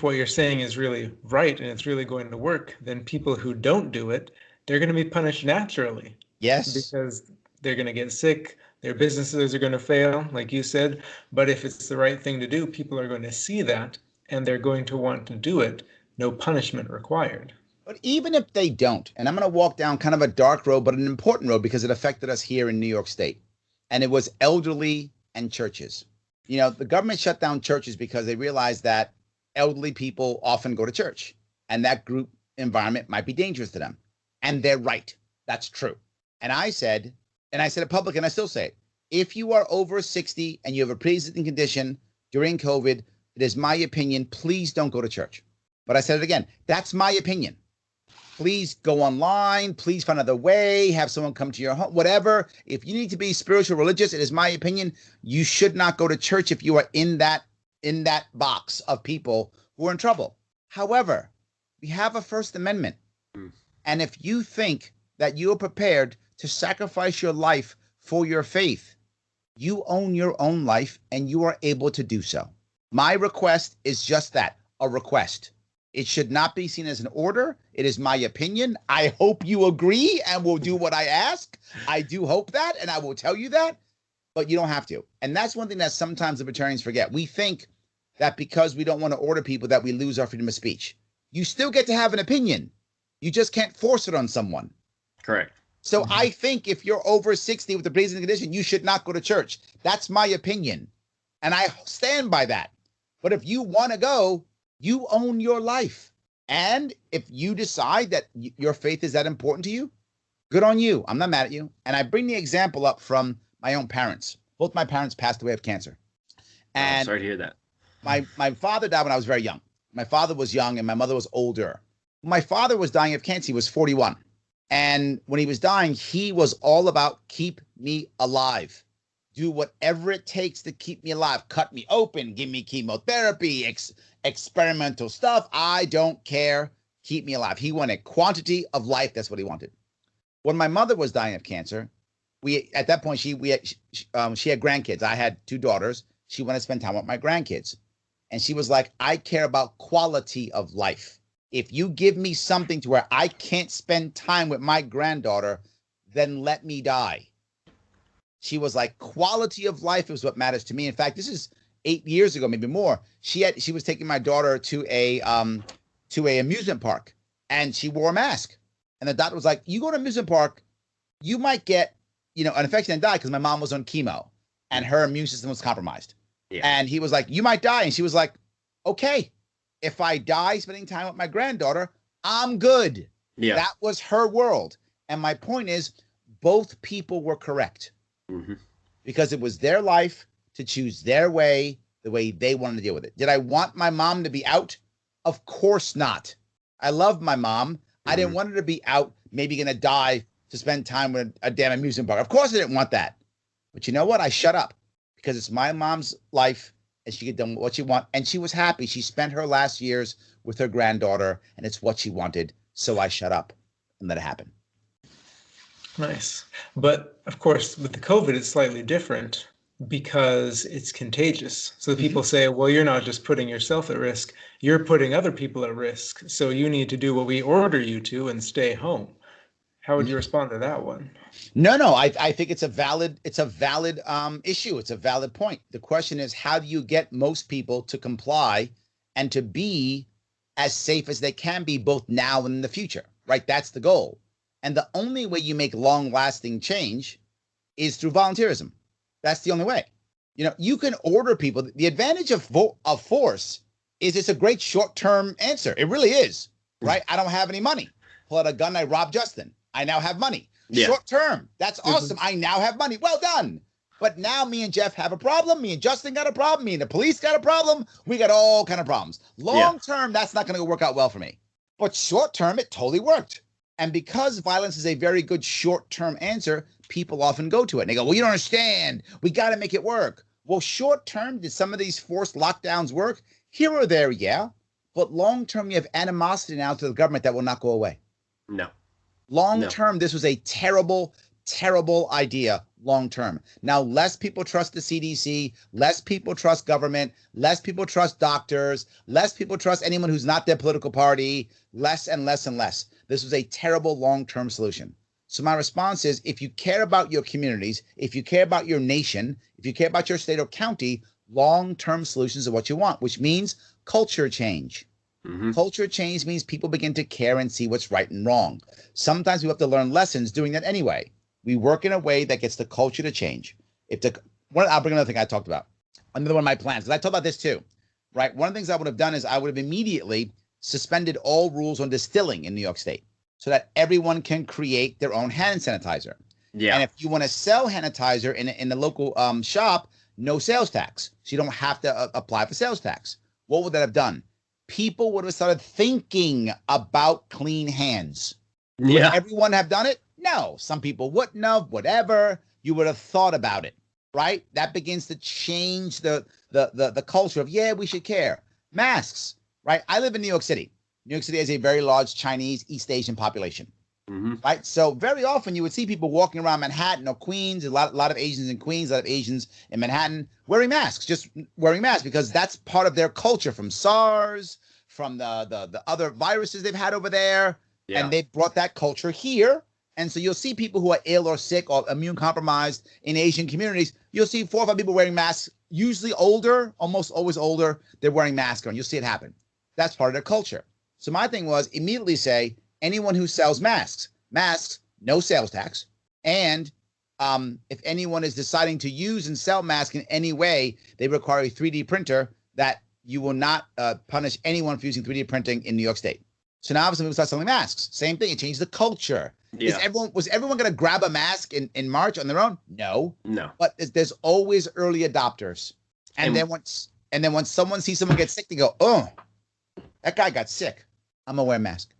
what you're saying is really right and it's really going to work, then people who don't do it, they're going to be punished naturally. Yes. Because they're going to get sick, their businesses are going to fail, like you said. But if it's the right thing to do, people are going to see that and they're going to want to do it. No punishment required. But even if they don't, and I'm going to walk down kind of a dark road, but an important road because it affected us here in New York State. And it was elderly and churches. The government shut down churches because they realized that elderly people often go to church and that group environment might be dangerous to them. And they're right. That's true. And I said it public and I still say it. If you are over 60 and you have a pre-existing condition during COVID, it is my opinion, please don't go to church. But I said it again. That's my opinion. Please go online. Please find another way. Have someone come to your home, whatever. If you need to be spiritual, religious, it is my opinion, you should not go to church if you are in that box of people who are in trouble. However, we have a First Amendment. And if you think that you are prepared to sacrifice your life for your faith, you own your own life and you are able to do so. My request is just that, a request. It should not be seen as an order. It is my opinion. I hope you agree and will do what I ask. I do hope that, and I will tell you that, but you don't have to. And that's one thing that sometimes libertarians forget. We think that because we don't want to order people that we lose our freedom of speech. You still get to have an opinion. You just can't force it on someone. Correct. So I think if you're over 60 with a pre-existing condition, you should not go to church. That's my opinion. And I stand by that. But if you want to go, you own your life. And if you decide that your faith is that important to you, good on you. I'm not mad at you. And I bring the example up from my own parents. Both my parents passed away of cancer. And sorry to hear that. My father died when I was very young. My father was young and my mother was older. When my father was dying of cancer, he was 41. And when he was dying, he was all about keep me alive. Do whatever it takes to keep me alive. Cut me open, give me chemotherapy, experimental stuff. I don't care. Keep me alive. He wanted quantity of life. That's what he wanted. When my mother was dying of cancer, at that point she had grandkids. I had 2 daughters. She wanted to spend time with my grandkids. And she was like, I care about quality of life. If you give me something to where I can't spend time with my granddaughter, then let me die. She was like, quality of life is what matters to me. In fact, this is 8 years ago, maybe more. She was taking my daughter to a amusement park, and she wore a mask. And the doctor was like, you go to an amusement park, you might get, an infection and die, because my mom was on chemo and her immune system was compromised. Yeah. And he was like, you might die. And she was like, okay, if I die spending time with my granddaughter, I'm good. Yeah. That was her world. And my point is, both people were correct. Mm-hmm. Because it was their life to choose their way, the way they wanted to deal with it. Did I want my mom to be out? Of course not. I love my mom. Mm-hmm. I didn't want her to be out, maybe going to die to spend time with a damn amusement park. Of course I didn't want that. But you know what? I shut up, because it's my mom's life and she could do what she wants. And she was happy. She spent her last years with her granddaughter and it's what she wanted. So I shut up and let it happen. Nice. But of course, with the COVID, it's slightly different because it's contagious. So people say, well, you're not just putting yourself at risk, you're putting other people at risk. So you need to do what we order you to and stay home. How would you respond to that one? No, I think it's a valid issue. It's a valid point. The question is, how do you get most people to comply and to be as safe as they can be, both now and in the future, right? That's the goal. And the only way you make long-lasting change is through voluntarism. That's the only way. You can order people. The advantage of force is it's a great short-term answer. It really is, right? I don't have any money. Pull out a gun, I rob Justin. I now have money. Yeah. Short-term. That's awesome. I now have money. Well done. But now me and Jeff have a problem. Me and Justin got a problem. Me and the police got a problem. We got all kind of problems. Long-term, that's not going to work out well for me. But short-term, it totally worked. And because violence is a very good short-term answer, people often go to it. And they go, well, you don't understand. We got to make it work. Well, short-term, did some of these forced lockdowns work? Here or there, yeah. But long-term, you have animosity now to the government that will not go away. No. Long-term, this was a terrible, terrible idea long-term. Now, less people trust the CDC, less people trust government, less people trust doctors, less people trust anyone who's not their political party, less and less and less. This was a terrible long-term solution. So my response is, if you care about your communities, if you care about your nation, if you care about your state or county, long-term solutions are what you want, which means culture change. Mm-hmm. Culture change means people begin to care and see what's right and wrong. Sometimes we have to learn lessons doing that anyway. We work in a way that gets the culture to change. I'll bring another thing I talked about. Another one of my plans, because I talked about this too, right? One of the things I would have done is I would have immediately suspended all rules on distilling in New York State so that everyone can create their own hand sanitizer. Yeah. And if you want to sell hand sanitizer in the local shop, no sales tax. So you don't have to apply for sales tax. What would that have done? People would have started thinking about clean hands. Yeah. Would everyone have done it? No. Some people wouldn't have, whatever. You would have thought about it, right? That begins to change the culture of, yeah, we should care. Masks, right? I live in New York City. New York City has a very large Chinese, East Asian population, right? So very often you would see people walking around Manhattan or Queens, a lot of Asians in Queens, a lot of Asians in Manhattan, wearing masks, just wearing masks, because that's part of their culture from SARS, from the other viruses they've had over there. Yeah. And they brought that culture here. And so you'll see people who are ill or sick or immune compromised in Asian communities. You'll see 4 or 5 people wearing masks, usually older, almost always older. They're wearing masks on. You'll see it happen. That's part of their culture. So my thing was immediately say, anyone who sells masks, no sales tax. And if anyone is deciding to use and sell masks in any way, they require a 3D printer that you will not punish anyone for using 3D printing in New York State. So now obviously people start selling masks. Same thing. It changed the culture. Yeah. Was everyone going to grab a mask in March on their own? No. But there's always early adopters. And then once someone sees someone get sick, they go, oh, that guy got sick. I'm gonna wear a mask.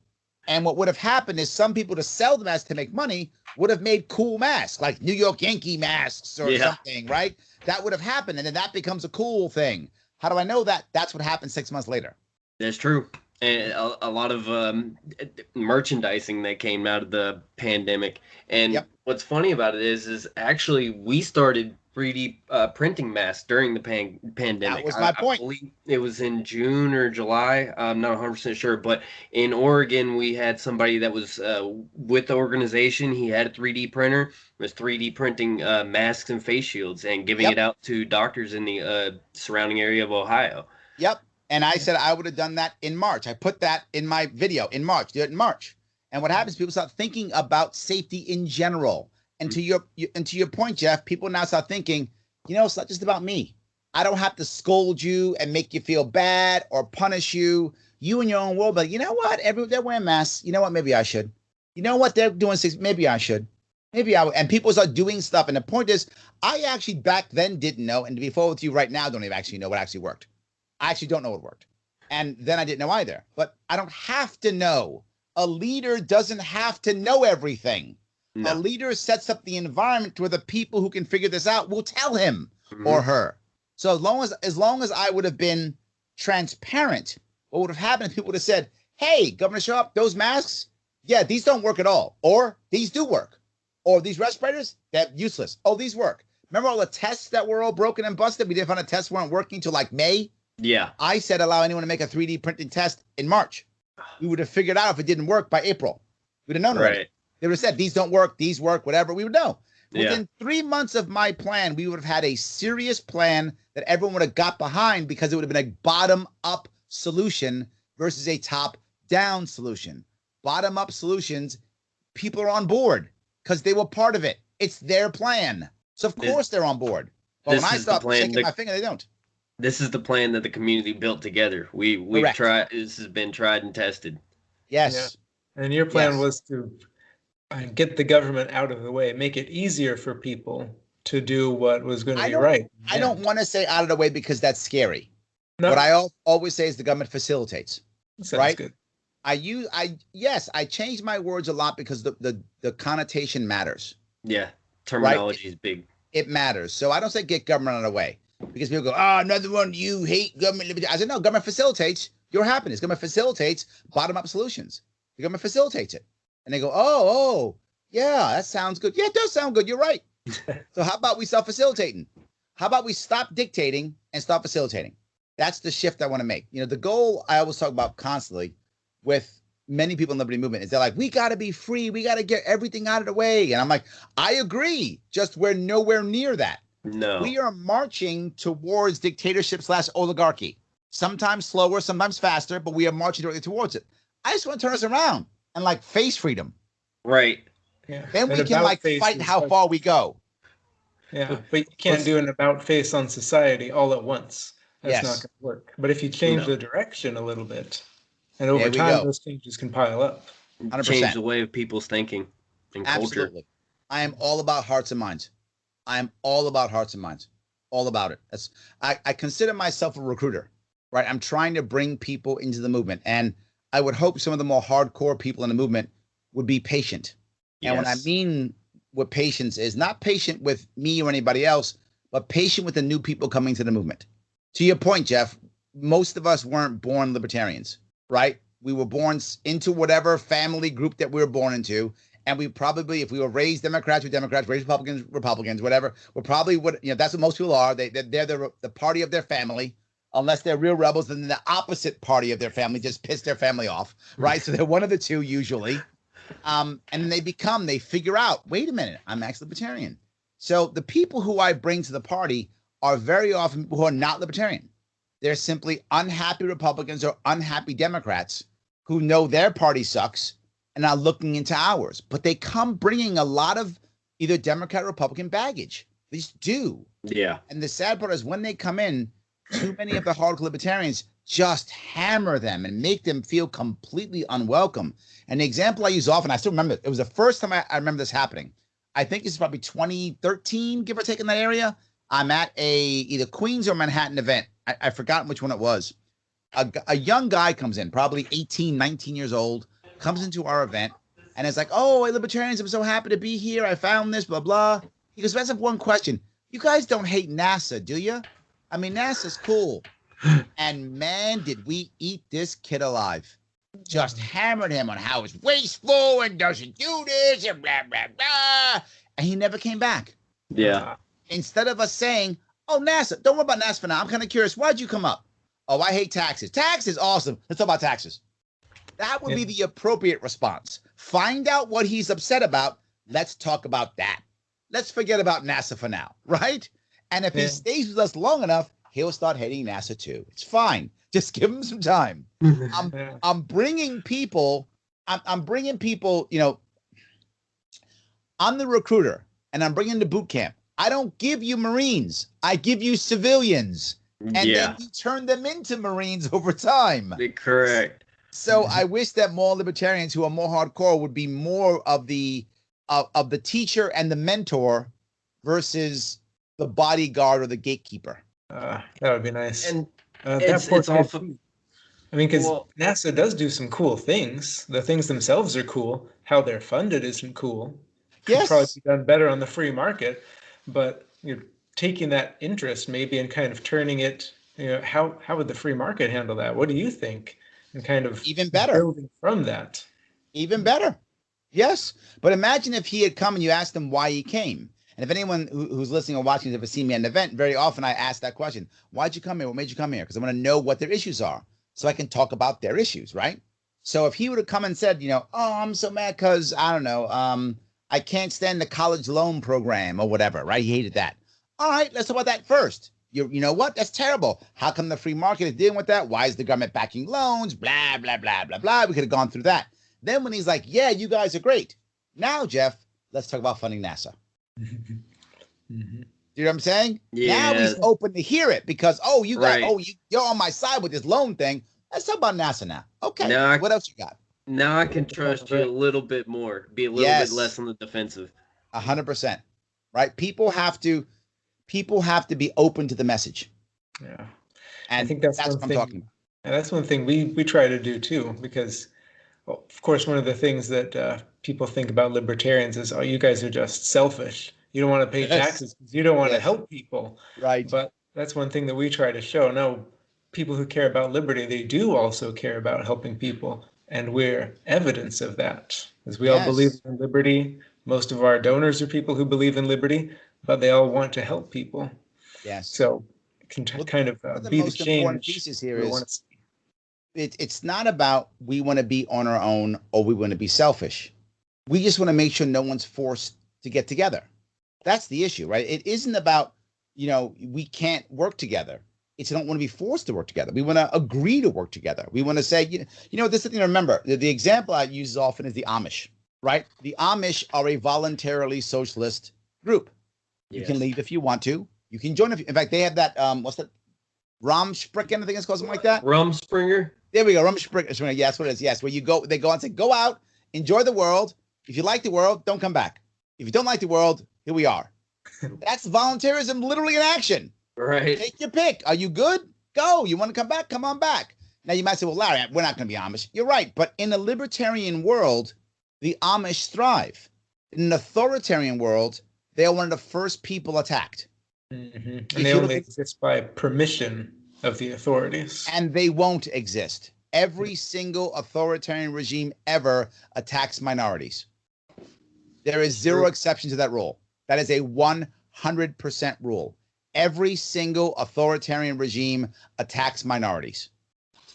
And what would have happened is some people to sell the mask to make money would have made cool masks, like New York Yankee masks or something, right? That would have happened. And then that becomes a cool thing. How do I know that? That's what happened 6 months later. That's true. And a lot of merchandising that came out of the pandemic. And what's funny about it is actually we started 3D printing masks during the pandemic. That was my point. I believe it was in June or July. I'm not 100% sure. But in Oregon, we had somebody that was with the organization. He had a 3D printer, was 3D printing masks and face shields and giving it out to doctors in the surrounding area of Ohio. Yep. And I said I would have done that in March. I put that in my video in March. Do it in March. And what happens? People start thinking about safety in general. And to your point, Jeff, people now start thinking, it's not just about me. I don't have to scold you and make you feel bad or punish you. You in your own world, but you know what? They're wearing masks. You know what? Maybe I should. You know what? They're doing things. Maybe I should. Maybe I would. And people start doing stuff. And the point is, I actually back then didn't know. And to be forward with you right now, don't even actually know what actually worked. I actually don't know what worked. And then I didn't know either. But I don't have to know. A leader doesn't have to know everything. No. A leader sets up the environment where the people who can figure this out will tell him or her. So as long as I would have been transparent, what would have happened is people would have said, hey, Governor Sharpe, those masks, these don't work at all. Or these do work. Or these respirators, they're useless. Oh, these work. Remember all the tests that were all broken and busted? We didn't find the tests weren't working till like May. Yeah. I said allow anyone to make a 3D printing test in March. We would have figured out if it didn't work by April. We'd have known already. Right. They would have said, these don't work, these work, whatever. We would know. Within 3 months of my plan, we would have had a serious plan that everyone would have got behind because it would have been a bottom-up solution versus a top-down solution. Bottom-up solutions, people are on board because they were part of it. It's their plan. So, of course, they're on board. But when I stop shaking my finger, they don't. This is the plan that the community built together. We've tried. This has been tried and tested. Yes. Yeah. And your plan was to get the government out of the way, make it easier for people to do what was going to be right. I don't want to say out of the way because that's scary. No. What I always say is the government facilitates. Sounds good. I changed my words a lot because the connotation matters. Yeah. Terminology is big. It matters. So I don't say get government out of the way because people go, another one, you hate government. I said, no, government facilitates your happiness. Government facilitates bottom-up solutions. The government facilitates it. And they go, yeah, that sounds good. Yeah, it does sound good. You're right. So how about we start facilitating? How about we stop dictating and start facilitating? That's the shift I want to make. The goal I always talk about constantly with many people in the liberty movement is they're like, we got to be free. We got to get everything out of the way. And I'm like, I agree. Just we're nowhere near that. No. We are marching towards dictatorship/oligarchy. Sometimes slower, sometimes faster, but we are marching directly towards it. I just want to turn us around and face freedom. Right. Yeah. Then we can fight how far we go. Yeah, but you can't do an about face on society all at once. That's not going to work. But if you change the direction a little bit, and over time those changes can pile up. 100%. Change the way of people's thinking and culture. Absolutely. I am all about hearts and minds. I am all about hearts and minds. All about it. I consider myself a recruiter, right? I'm trying to bring people into the movement. And I would hope some of the more hardcore people in the movement would be patient. And what I mean with patience is not patient with me or anybody else, but patient with the new people coming to the movement. To your point, Jeff, most of us weren't born libertarians, right? We were born into whatever family group that we were born into. And we probably, if we were raised Democrats, we're Democrats, raised Republicans, whatever, we probably would, that's what most people are. They're the party of their family. Unless they're real rebels, then the opposite party of their family just pissed their family off, right? So they're one of the two usually. And they figure out, wait a minute, I'm actually libertarian. So the people who I bring to the party are very often people who are not libertarian. They're simply unhappy Republicans or unhappy Democrats who know their party sucks and not looking into ours. But they come bringing a lot of either Democrat or Republican baggage. They just do. Yeah. And the sad part is when they come in, too many of the hardcore libertarians just hammer them and make them feel completely unwelcome. And the example I use often, I still remember it was the first time I remember this happening. I think it's probably 2013, give or take, in that area. I'm at either Queens or Manhattan event. I forgot which one it was. A young guy comes in, probably 18, 19 years old, comes into our event, and it's like, oh, hey, libertarians, I'm so happy to be here. I found this, blah, blah. He goes, let's have one question. You guys don't hate NASA, do you? I mean, NASA's cool. And man, did we eat this kid alive. Just hammered him on how it's wasteful and doesn't do this and blah, blah, blah. And he never came back. Yeah. Instead of us saying, oh, NASA, don't worry about NASA for now. I'm kind of curious. Why'd you come up? Oh, I hate taxes. Taxes, awesome. Let's talk about taxes. That would be the appropriate response. Find out what he's upset about. Let's talk about that. Let's forget about NASA for now, right? And if he stays with us long enough, he'll start hating NASA too. It's fine. Just give him some time. I'm bringing people. I'm bringing people. You know, I'm the recruiter, and I'm bringing the boot camp. I don't give you Marines. I give you civilians, and then you turn them into Marines over time. Correct. So I wish that more libertarians who are more hardcore would be more of the teacher and the mentor versus the bodyguard or the gatekeeper. That would be nice. And it's also, I mean, because NASA does do some cool things. The things themselves are cool. How they're funded isn't cool. Could probably be done better on the free market. But you're taking that interest maybe and kind of turning it, you know, how would the free market handle that? What do you think? And kind of even better building from that. Even better. Yes. But imagine if he had come and you asked him why he came. And if anyone who's listening or watching has ever seen me at an event, very often I ask that question. Why'd you come here? What made you come here? Because I want to know what their issues are so I can talk about their issues, right? So if he would have come and said, you know, oh, I'm so mad because, I don't know, I can't stand the college loan program or whatever, right? He hated that. All right, let's talk about that first. You know what? That's terrible. How come the free market is dealing with that? Why is the government backing loans? Blah, blah, blah, blah, blah. We could have gone through that. Then when he's like, yeah, you guys are great. Now, Jeff, let's talk about funding NASA. Mm-hmm. You know what I'm saying? Yeah. Now he's open to hear it because, oh, you got, you're on my side with this loan thing. Let's talk about NASA now. Okay. Now what else you got? Now I can trust you a little bit more. Be a little bit less on the defensive. 100%. Right? People have to be open to the message. Yeah. And I think that's what I'm talking about. And that's one thing we try to do too, because, well, of course, one of the things that people think about libertarians is, oh, you guys are just selfish. You don't want to pay taxes because you don't want to help people. Right. But that's one thing that we try to show. No, people who care about liberty, they do also care about helping people. And we're evidence of that. Because we all believe in liberty. Most of our donors are people who believe in liberty, but they all want to help people. Yes. So it can kind of be the change. Important pieces here is it's not about we want to be on our own or we want to be selfish. We just want to make sure no one's forced to get together. That's the issue, right? It isn't about, you know, we can't work together. It's we don't want to be forced to work together. We want to agree to work together. We want to say, you know, this is the thing to remember. The example I use often is the Amish, right? The Amish are a voluntarily socialist group. Yes. You can leave if you want to. You can join. In fact, they have that, what's that? Rumspringen, I think it's called something like that. Rumspringer? There we go. Rumspringer. Yeah, that's what it is. Yes, where you go, they go and say, go out, enjoy the world. If you like the world, don't come back. If you don't like the world, here we are. That's voluntarism literally in action. Right. Take your pick. Are you good? Go. You want to come back? Come on back. Now you might say, well, Larry, we're not going to be Amish. You're right. But in a libertarian world, the Amish thrive. In an authoritarian world, they are one of the first people attacked. Mm-hmm. And they only exist by permission of the authorities. And they won't exist. Every single authoritarian regime ever attacks minorities. There is zero exception to that rule. That is a 100% rule. Every single authoritarian regime attacks minorities.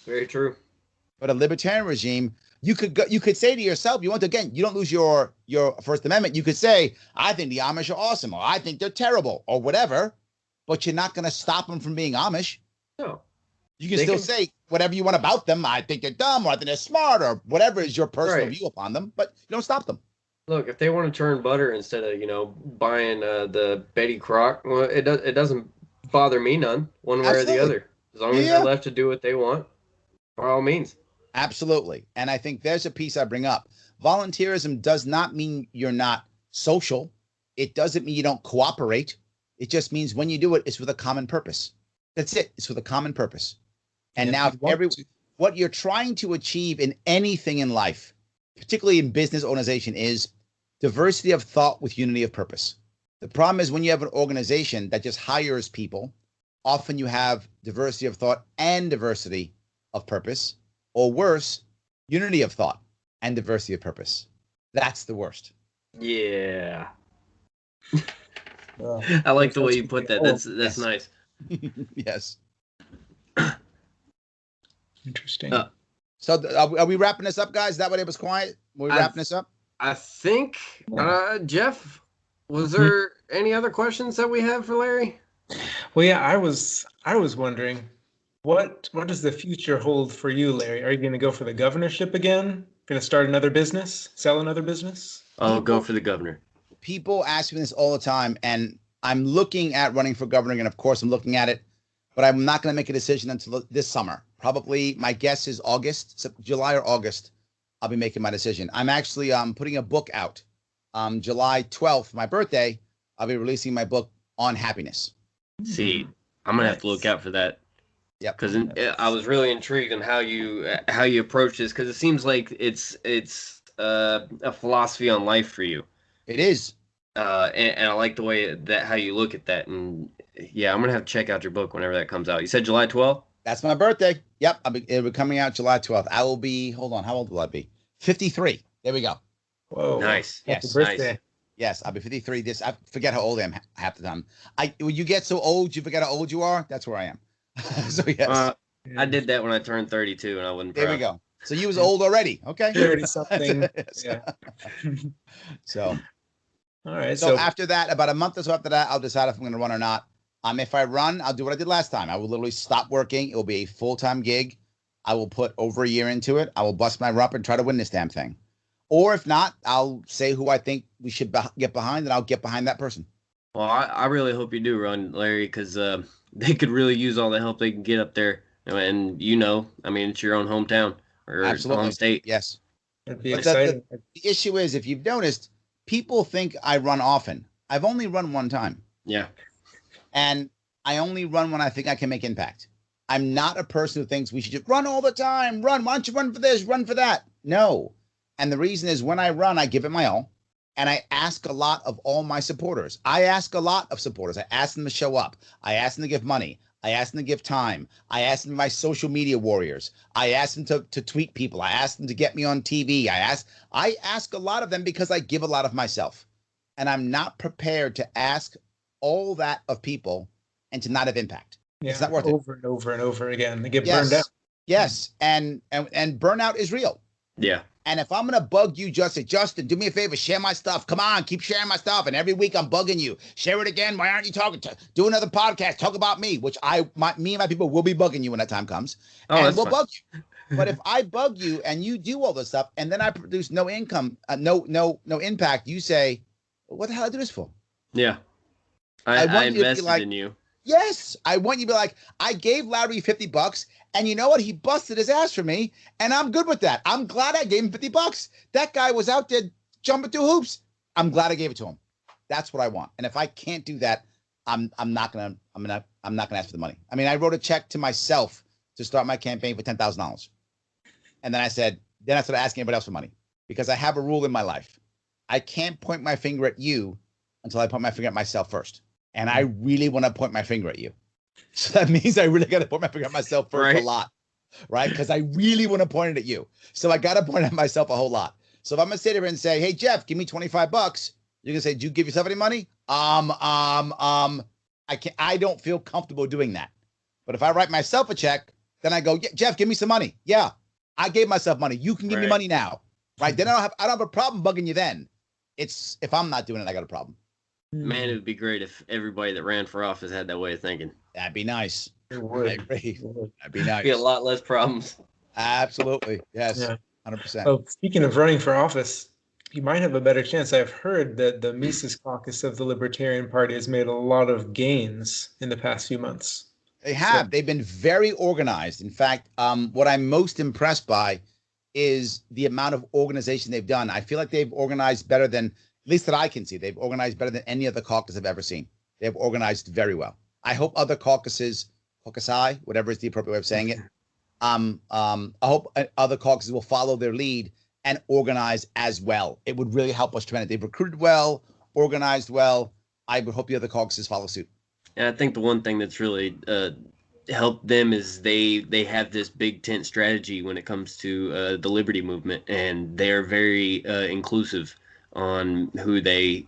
Very true. But a libertarian regime, you could say to yourself, you want to, again, you don't lose your First Amendment. You could say, I think the Amish are awesome, or I think they're terrible, or whatever. But you're not going to stop them from being Amish. No. You can still say whatever you want about them. I think they're dumb, or I think they're smart, or whatever is your personal view upon them, but you don't stop them. Look, if they want to churn butter instead of, buying the Betty Crock, well, it doesn't bother me none, one way or the other. As long as they're left to do what they want, by all means. Absolutely. And I think there's a piece I bring up. Volunteerism does not mean you're not social. It doesn't mean you don't cooperate. It just means when you do it, it's with a common purpose. That's it. It's with a common purpose. And now what you're trying to achieve in anything in life, particularly in business organization, is diversity of thought with unity of purpose. The problem is when you have an organization that just hires people, often you have diversity of thought and diversity of purpose, or worse, unity of thought and diversity of purpose. That's the worst. Yeah. I like the way you put that. That's nice. Yes. Interesting. So are we wrapping this up, guys? Is that what it was quiet? Were we wrapping this up? I think, Jeff, was there any other questions that we have for Larry? Well, yeah, I was wondering, what does the future hold for you, Larry? Are you going to go for the governorship again? Going to start another business? Sell another business? Oh, go for the governor. People ask me this all the time, and I'm looking at running for governor, and of course I'm looking at it, but I'm not going to make a decision until this summer. Probably, my guess is July or August, I'll be making my decision. I'm actually putting a book out. July 12th, my birthday, I'll be releasing my book on happiness. See, I'm going to have to look out for that. Yeah, because I was really intrigued on how you approach this, because it seems like it's a philosophy on life for you. It is. And I like the way how you look at that. And yeah, I'm going to have to check out your book whenever that comes out. You said July 12th? That's my birthday. Yep. It'll be coming out July 12th. I will be, hold on, how old will I be? 53. There we go. Whoa. Nice. Yes. Birthday. Nice. Yes, I'll be 53. I forget how old I am half the time. When you get so old, you forget how old you are. That's where I am. So yes. I did that when I turned 32 and I wasn't proud. There we go. So you was old already. Okay. 30 something. Yeah. So. All right. So after that, about a month or so after that, I'll decide if I'm going to run or not. If I run, I'll do what I did last time. I will literally stop working. It will be a full-time gig. I will put over a year into it. I will bust my rump and try to win this damn thing. Or if not, I'll say who I think we should get behind, and I'll get behind that person. Well, I really hope you do run, Larry, because they could really use all the help they can get up there. And I mean, it's your own hometown or home state. Yes. It'd be exciting. The issue is, if you've noticed, people think I run often. I've only run one time. Yeah. And I only run when I think I can make impact. I'm not a person who thinks we should just run all the time. Run. Why don't you run for this? Run for that. No. And the reason is when I run, I give it my all. And I ask a lot of all my supporters. I ask a lot of supporters. I ask them to show up. I ask them to give money. I ask them to give time. I ask them to be my social media warriors. I ask them to tweet people. I ask them to get me on TV. I ask a lot of them because I give a lot of myself. And I'm not prepared to ask all that of people and to not have impact. Yeah, it's not worth it. Over and over and over again. They get burned out. Yes. And burnout is real. Yeah. And if I'm going to bug you, Justin, do me a favor, share my stuff. Come on, keep sharing my stuff. And every week I'm bugging you. Share it again. Why aren't you talking? Do another podcast. Talk about me, which me and my people will be bugging you when that time comes. And we'll bug you. But if I bug you and you do all this stuff and then I produce no income, no impact, you say, what the hell did I do this for? Yeah. I invested in you. Yes. I want you to be like, I gave Larry $50 and you know what? He busted his ass for me and I'm good with that. I'm glad I gave him $50. That guy was out there jumping through hoops. I'm glad I gave it to him. That's what I want. And if I can't do that, I'm not gonna ask for the money. I mean, I wrote a check to myself to start my campaign for $10,000. And then I started asking everybody else for money because I have a rule in my life. I can't point my finger at you until I point my finger at myself first. And I really want to point my finger at you. So that means I really got to point my finger at myself first a lot, right? Because I really want to point it at you. So I got to point at myself a whole lot. So if I'm going to sit there and say, hey, Jeff, give me $25, you're going to say, did you give yourself any money? I don't feel comfortable doing that. But if I write myself a check, then I go, yeah, Jeff, give me some money. Yeah, I gave myself money. You can give me money now, right? Then I don't have a problem bugging you then. It's if I'm not doing it, I got a problem. Man, it would be great if everybody that ran for office had that way of thinking. That'd be nice. It I would. agree. It would. That'd be nice. Be a lot less problems. Absolutely. Yes. Yeah. 100%. Well, speaking of running for office, you might have a better chance. I've heard that the Mises Caucus of the Libertarian Party has made a lot of gains in the past few months. They have. They've been very organized. In fact, what I'm most impressed by is the amount of organization they've done. I feel like they've organized better than, at least that I can see, they've organized better than any other caucus I've ever seen. They've organized very well. I hope other caucusi, whatever is the appropriate way of saying it, I hope other caucuses will follow their lead and organize as well. It would really help us tremendously. They've recruited well, organized well. I would hope the other caucuses follow suit. And I think the one thing that's really helped them is they have this big tent strategy when it comes to the liberty movement, and they're very inclusive on who they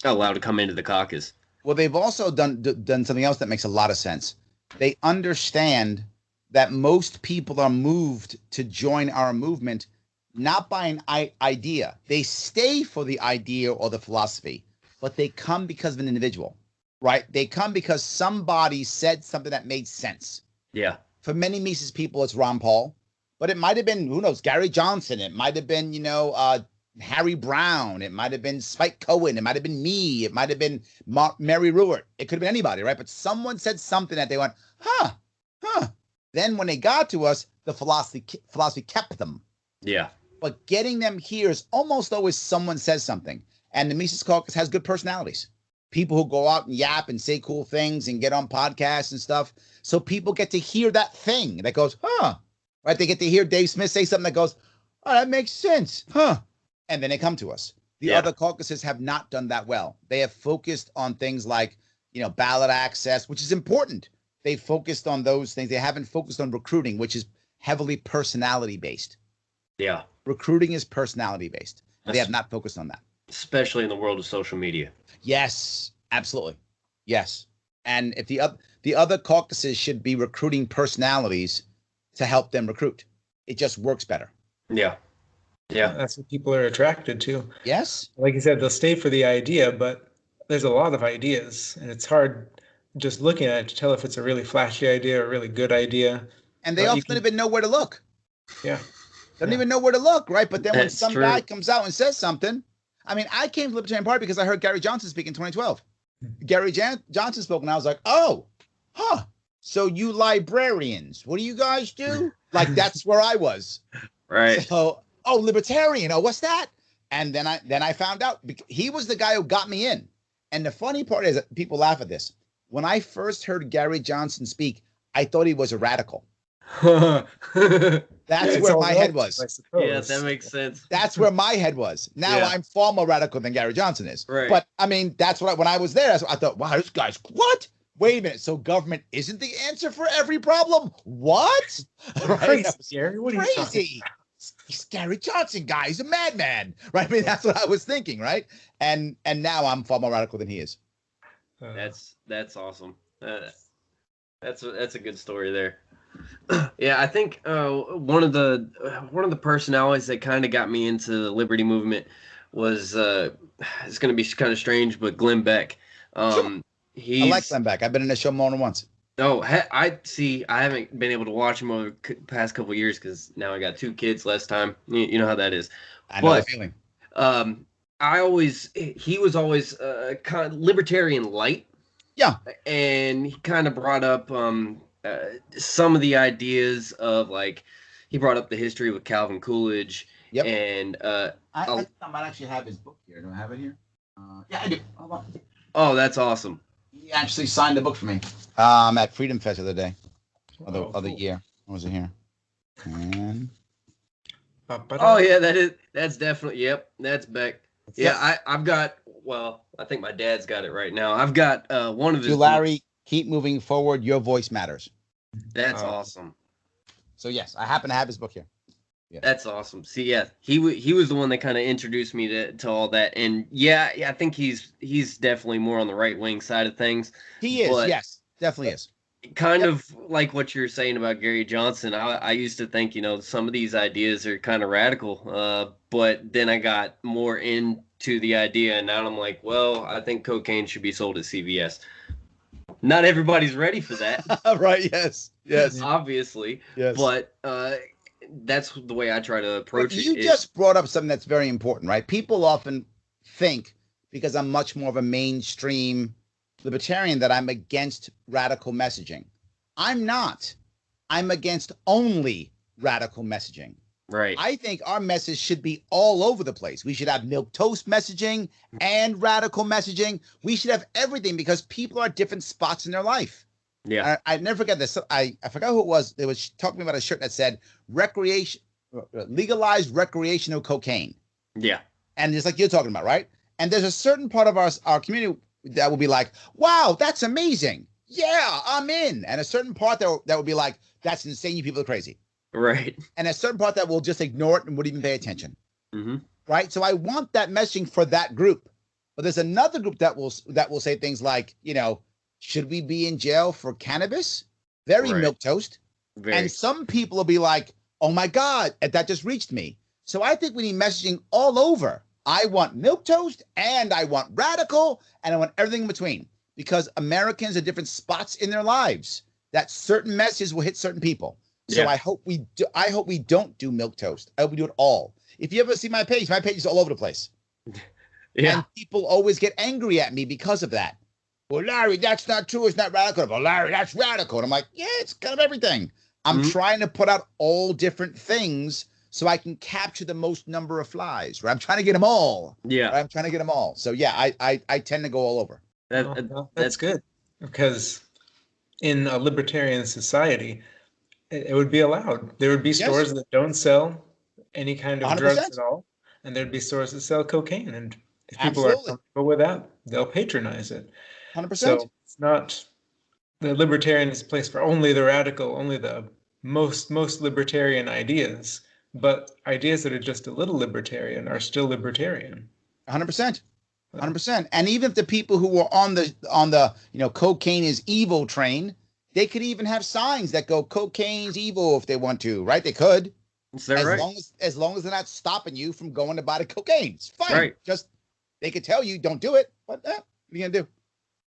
allow to come into the caucus. Well, they've also done something else that makes a lot of sense. They understand that most people are moved to join our movement not by an idea. They stay for the idea or the philosophy, but they come because of an individual, right? They come because somebody said something that made sense. Yeah. For many Mises people, it's Ron Paul, but it might have been, who knows, Gary Johnson. It might have been, Harry Brown. It might have been Spike Cohen. It might have been me. It might have been Mary Ruwart. It could have been anybody, right? But someone said something that they went, huh. Then when they got to us, the philosophy kept them. Yeah. But getting them here is almost always someone says something. And the Mises Caucus has good personalities. People who go out and yap and say cool things and get on podcasts and stuff. So people get to hear that thing that goes, huh. Right? They get to hear Dave Smith say something that goes, oh, that makes sense. Huh. And then they come to us. The other caucuses have not done that well. They have focused on things like, ballot access, which is important. They focused on those things. They haven't focused on recruiting, which is heavily personality based. Yeah. Recruiting is personality based. They have not focused on that. Especially in the world of social media. Yes, absolutely. Yes. And if the other caucuses should be recruiting personalities to help them recruit. It just works better. Yeah. Yeah. That's what people are attracted to. Yes. Like you said, they'll stay for the idea, but there's a lot of ideas, and it's hard just looking at it to tell if it's a really flashy idea or a really good idea. And they often don't even know where to look. Yeah. Don't even know where to look, right? But then when That's some true. guy comes out and says something, I mean, I came to the Libertarian Party because I heard Gary Johnson speak in 2012. Gary Johnson spoke, and I was like, oh, huh. So you librarians, what do you guys do? Like, that's where I was. Right. So, oh, Libertarian. Oh, what's that? And then I found out he was the guy who got me in. And the funny part is that people laugh at this. When I first heard Gary Johnson speak, I thought he was a radical. That's where my head was. I suppose. Yeah, that makes sense. That's where my head was. Now I'm far more radical than Gary Johnson is. Right. But I mean, that's what when I was there, I thought, wow, this guy's what? Wait a minute. So government isn't the answer for every problem? What? Right? Crazy, Gary. What are you talking Crazy. He's Gary Johnson guy. He's a madman. Right? I mean, that's what I was thinking, right? And now I'm far more radical than he is. That's awesome. That's a good story there. Yeah, I think one of the personalities that kind of got me into the liberty movement was it's going to be kind of strange, but Glenn Beck. I like Glenn Beck. I've been in the show more than once. Oh, I see. I haven't been able to watch him over the past couple of years because now I got 2 kids less time. You know how that is. I know the feeling. He was always kind of libertarian light. Yeah. And he kind of brought up some of the ideas of, like, he brought up the history with Calvin Coolidge. Yep. And I might actually have his book here. Do I have it here? Yeah, I do. Hold on. Oh, that's awesome. He actually signed the book for me. At Freedom Fest the other day. Other year. What was it here? And oh yeah, that's definitely, yep, that's Beck. Yeah, I've got, well, I think my dad's got it right now. I've got one of his. To Larry, keep moving forward. Your voice matters. That's awesome. So yes, I happen to have his book here. Yeah. That's awesome. See, yeah, he was the one that kind of introduced me to all that, and yeah, I think he's definitely more on the right wing side of things. He is, yes, definitely is. Kind of like what you're saying about Gary Johnson. I used to think, some of these ideas are kind of radical, but then I got more into the idea, and now I'm like, well, I think cocaine should be sold at CVS. Not everybody's ready for that. Right? Yes. Yes. Obviously. Yes. But that's the way I try to approach But it. you just brought up something that's very important, right? People often think, because I'm much more of a mainstream libertarian, that I'm against radical messaging. I'm not. I'm against only radical messaging. Right. I think our message should be all over the place. We should have milquetoast messaging and radical messaging. We should have everything, because people are at different spots in their life. Yeah. I never forget this. I forgot who it was. They was talking about a shirt that said legalized recreational cocaine. Yeah. And just like you're talking about, right? And there's a certain part of our community that will be like, wow, that's amazing. Yeah, I'm in. And a certain part that would be like, that's insane. You people are crazy. Right. And a certain part that will just ignore it and wouldn't even pay attention. Mm-hmm. Right. So I want that messaging for that group. But there's another group that will say things like, should we be in jail for cannabis? Very Right. milquetoast. And some people will be like, oh my God, that just reached me. So I think we need messaging all over. I want milquetoast, and I want radical, and I want everything in between, because Americans are different spots in their lives. That certain messages will hit certain people. So Yeah. I hope we don't do milquetoast. I hope we do it all. If you ever see my page is all over the place. Yeah. And people always get angry at me because of that. Well, Larry, that's not true. It's not radical. Well, Larry, that's radical. And I'm like, yeah, it's kind of everything. I'm trying to put out all different things so I can capture the most number of flies, right? I'm trying to get them all. Yeah. Right? I'm trying to get them all. So yeah, I tend to go all over. That's good, because in a libertarian society, it would be allowed. There would be stores that don't sell any kind of 100%. drugs at all, and there'd be stores that sell cocaine. And if people Absolutely. are comfortable with that, they'll patronize it. 100%. So it's not the libertarian is a place for only the radical, only the most libertarian ideas, but ideas that are just a little libertarian are still libertarian. 100%. 100%. And even if the people who were on the cocaine is evil train, they could even have signs that go cocaine's evil if they want to, right? They could. Is that right? As long as they're not stopping you from going to buy the cocaine. It's fine. Right. Just they could tell you don't do it, but what are you gonna do?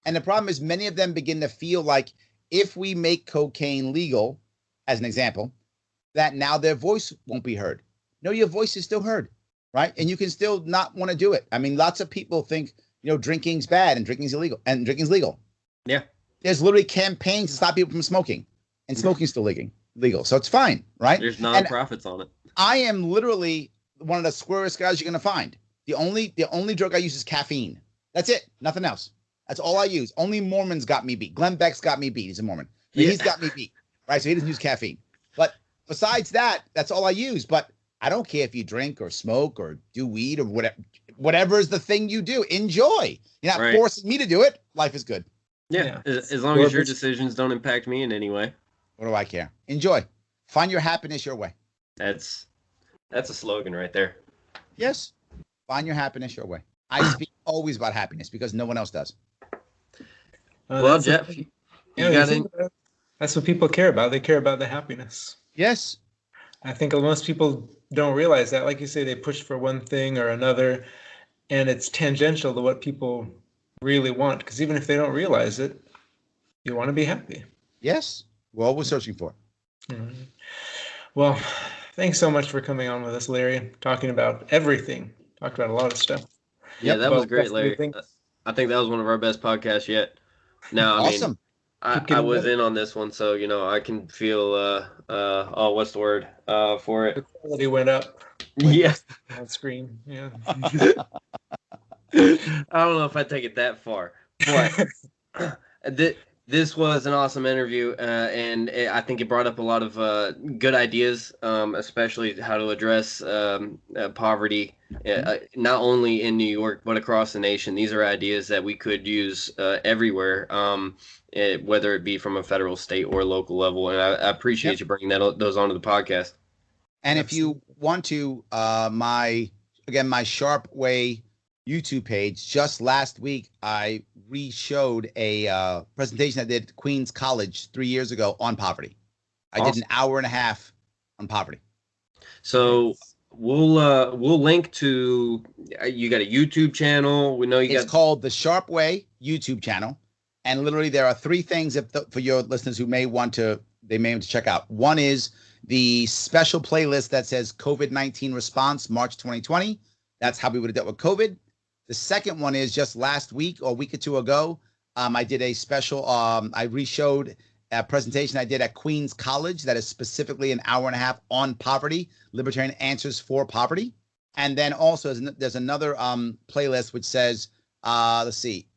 And the problem is many of them begin to feel like if we make cocaine legal, as an example, that now their voice won't be heard. No, your voice is still heard, right? And you can still not want to do it. I mean, lots of people think, drinking's bad and drinking's illegal and drinking's legal. Yeah. There's literally campaigns to stop people from smoking, and smoking's still legal. So it's fine, right? There's nonprofits on it. I am literally one of the squarest guys you're going to find. The only drug I use is caffeine. That's it. Nothing else. That's all I use. Only Mormons got me beat. Glenn Beck's got me beat. He's a Mormon. Yeah. He's got me beat, right? So he doesn't use caffeine. But besides that, that's all I use. But I don't care if you drink or smoke or do weed or whatever is the thing you do. Enjoy. You're not forcing me to do it. Life is good. Yeah. As long as your decisions don't impact me in any way. What do I care? Enjoy. Find your happiness your way. That's a slogan right there. Yes. Find your happiness your way. I speak always about happiness because no one else does. Well, Jeff, that's what people care about. They care about the happiness. Yes. I think most people don't realize that. Like you say, they push for one thing or another, and it's tangential to what people really want. Because even if they don't realize it, you want to be happy. Yes. We're always searching for it. Mm-hmm. Well, thanks so much for coming on with us, Larry, talking about everything. Talked about a lot of stuff. Yeah, that was great, Larry. I think that was one of our best podcasts yet. Now, Awesome. I was in on this one, so I can feel what's the word for it? The quality went up. Yeah. On screen. Yeah. I don't know if I take it that far, but this was an awesome interview, and I think it brought up a lot of good ideas, especially how to address poverty, not only in New York, but across the nation. These are ideas that we could use everywhere, whether it be from a federal, state, or local level. And I appreciate you bringing those onto the podcast. And if you want to, my Sharpe Way YouTube page, just last week, I re-showed a presentation I did at Queens College 3 years ago on poverty. I did an hour and a half on poverty. So we'll link to, you got a YouTube channel. We know it's called the Sharpe Way YouTube channel. And literally, there are three things for your listeners who may want to check out. One is the special playlist that says COVID-19 response, March 2020. That's how we would have dealt with COVID. The second one is just last week or a week or two ago, I did a special, I re-showed a presentation I did at Queens College that is specifically an hour and a half on poverty, Libertarian Answers for Poverty. And then also there's another playlist which says, let's see,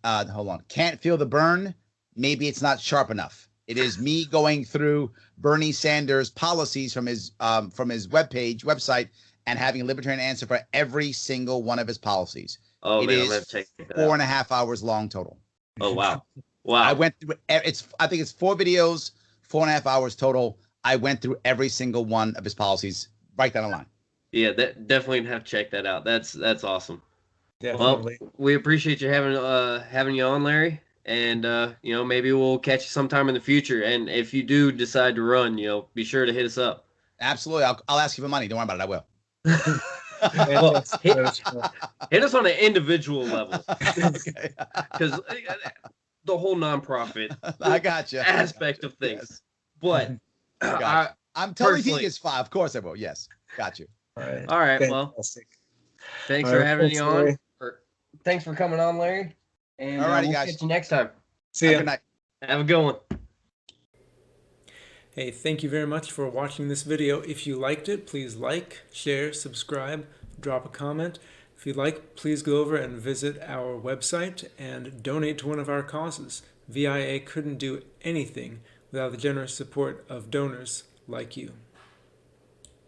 hold on, Can't Feel the Burn, Maybe It's Not Sharp Enough. It is me going through Bernie Sanders' policies from his website, and having a Libertarian answer for every single one of his policies. Oh, it man, is 4.5 hours long total. Oh, wow. Wow. I went through I think it's 4 videos, 4.5 hours total. I went through every single one of his policies right down the line. Yeah, definitely have to check that out. That's awesome. Definitely. Well, we appreciate you having you on, Larry. And maybe we'll catch you sometime in the future. And if you do decide to run, be sure to hit us up. Absolutely. I'll ask you for money. Don't worry about it. I will. Well, hit us on an individual level, because the whole nonprofit I got you. aspect of things. Yes. But I'm totally thinking it's 5. Of course I will. Yes, got you. All right. Fantastic. Well, thanks for having me on. Thanks for coming on, Larry. And all righty, we'll guys. catch you next time. See ya. Good night. Have a good one. Hey, thank you very much for watching this video. If you liked it, please like, share, subscribe, drop a comment. If you'd like, please go over and visit our website and donate to one of our causes. VIA couldn't do anything without the generous support of donors like you.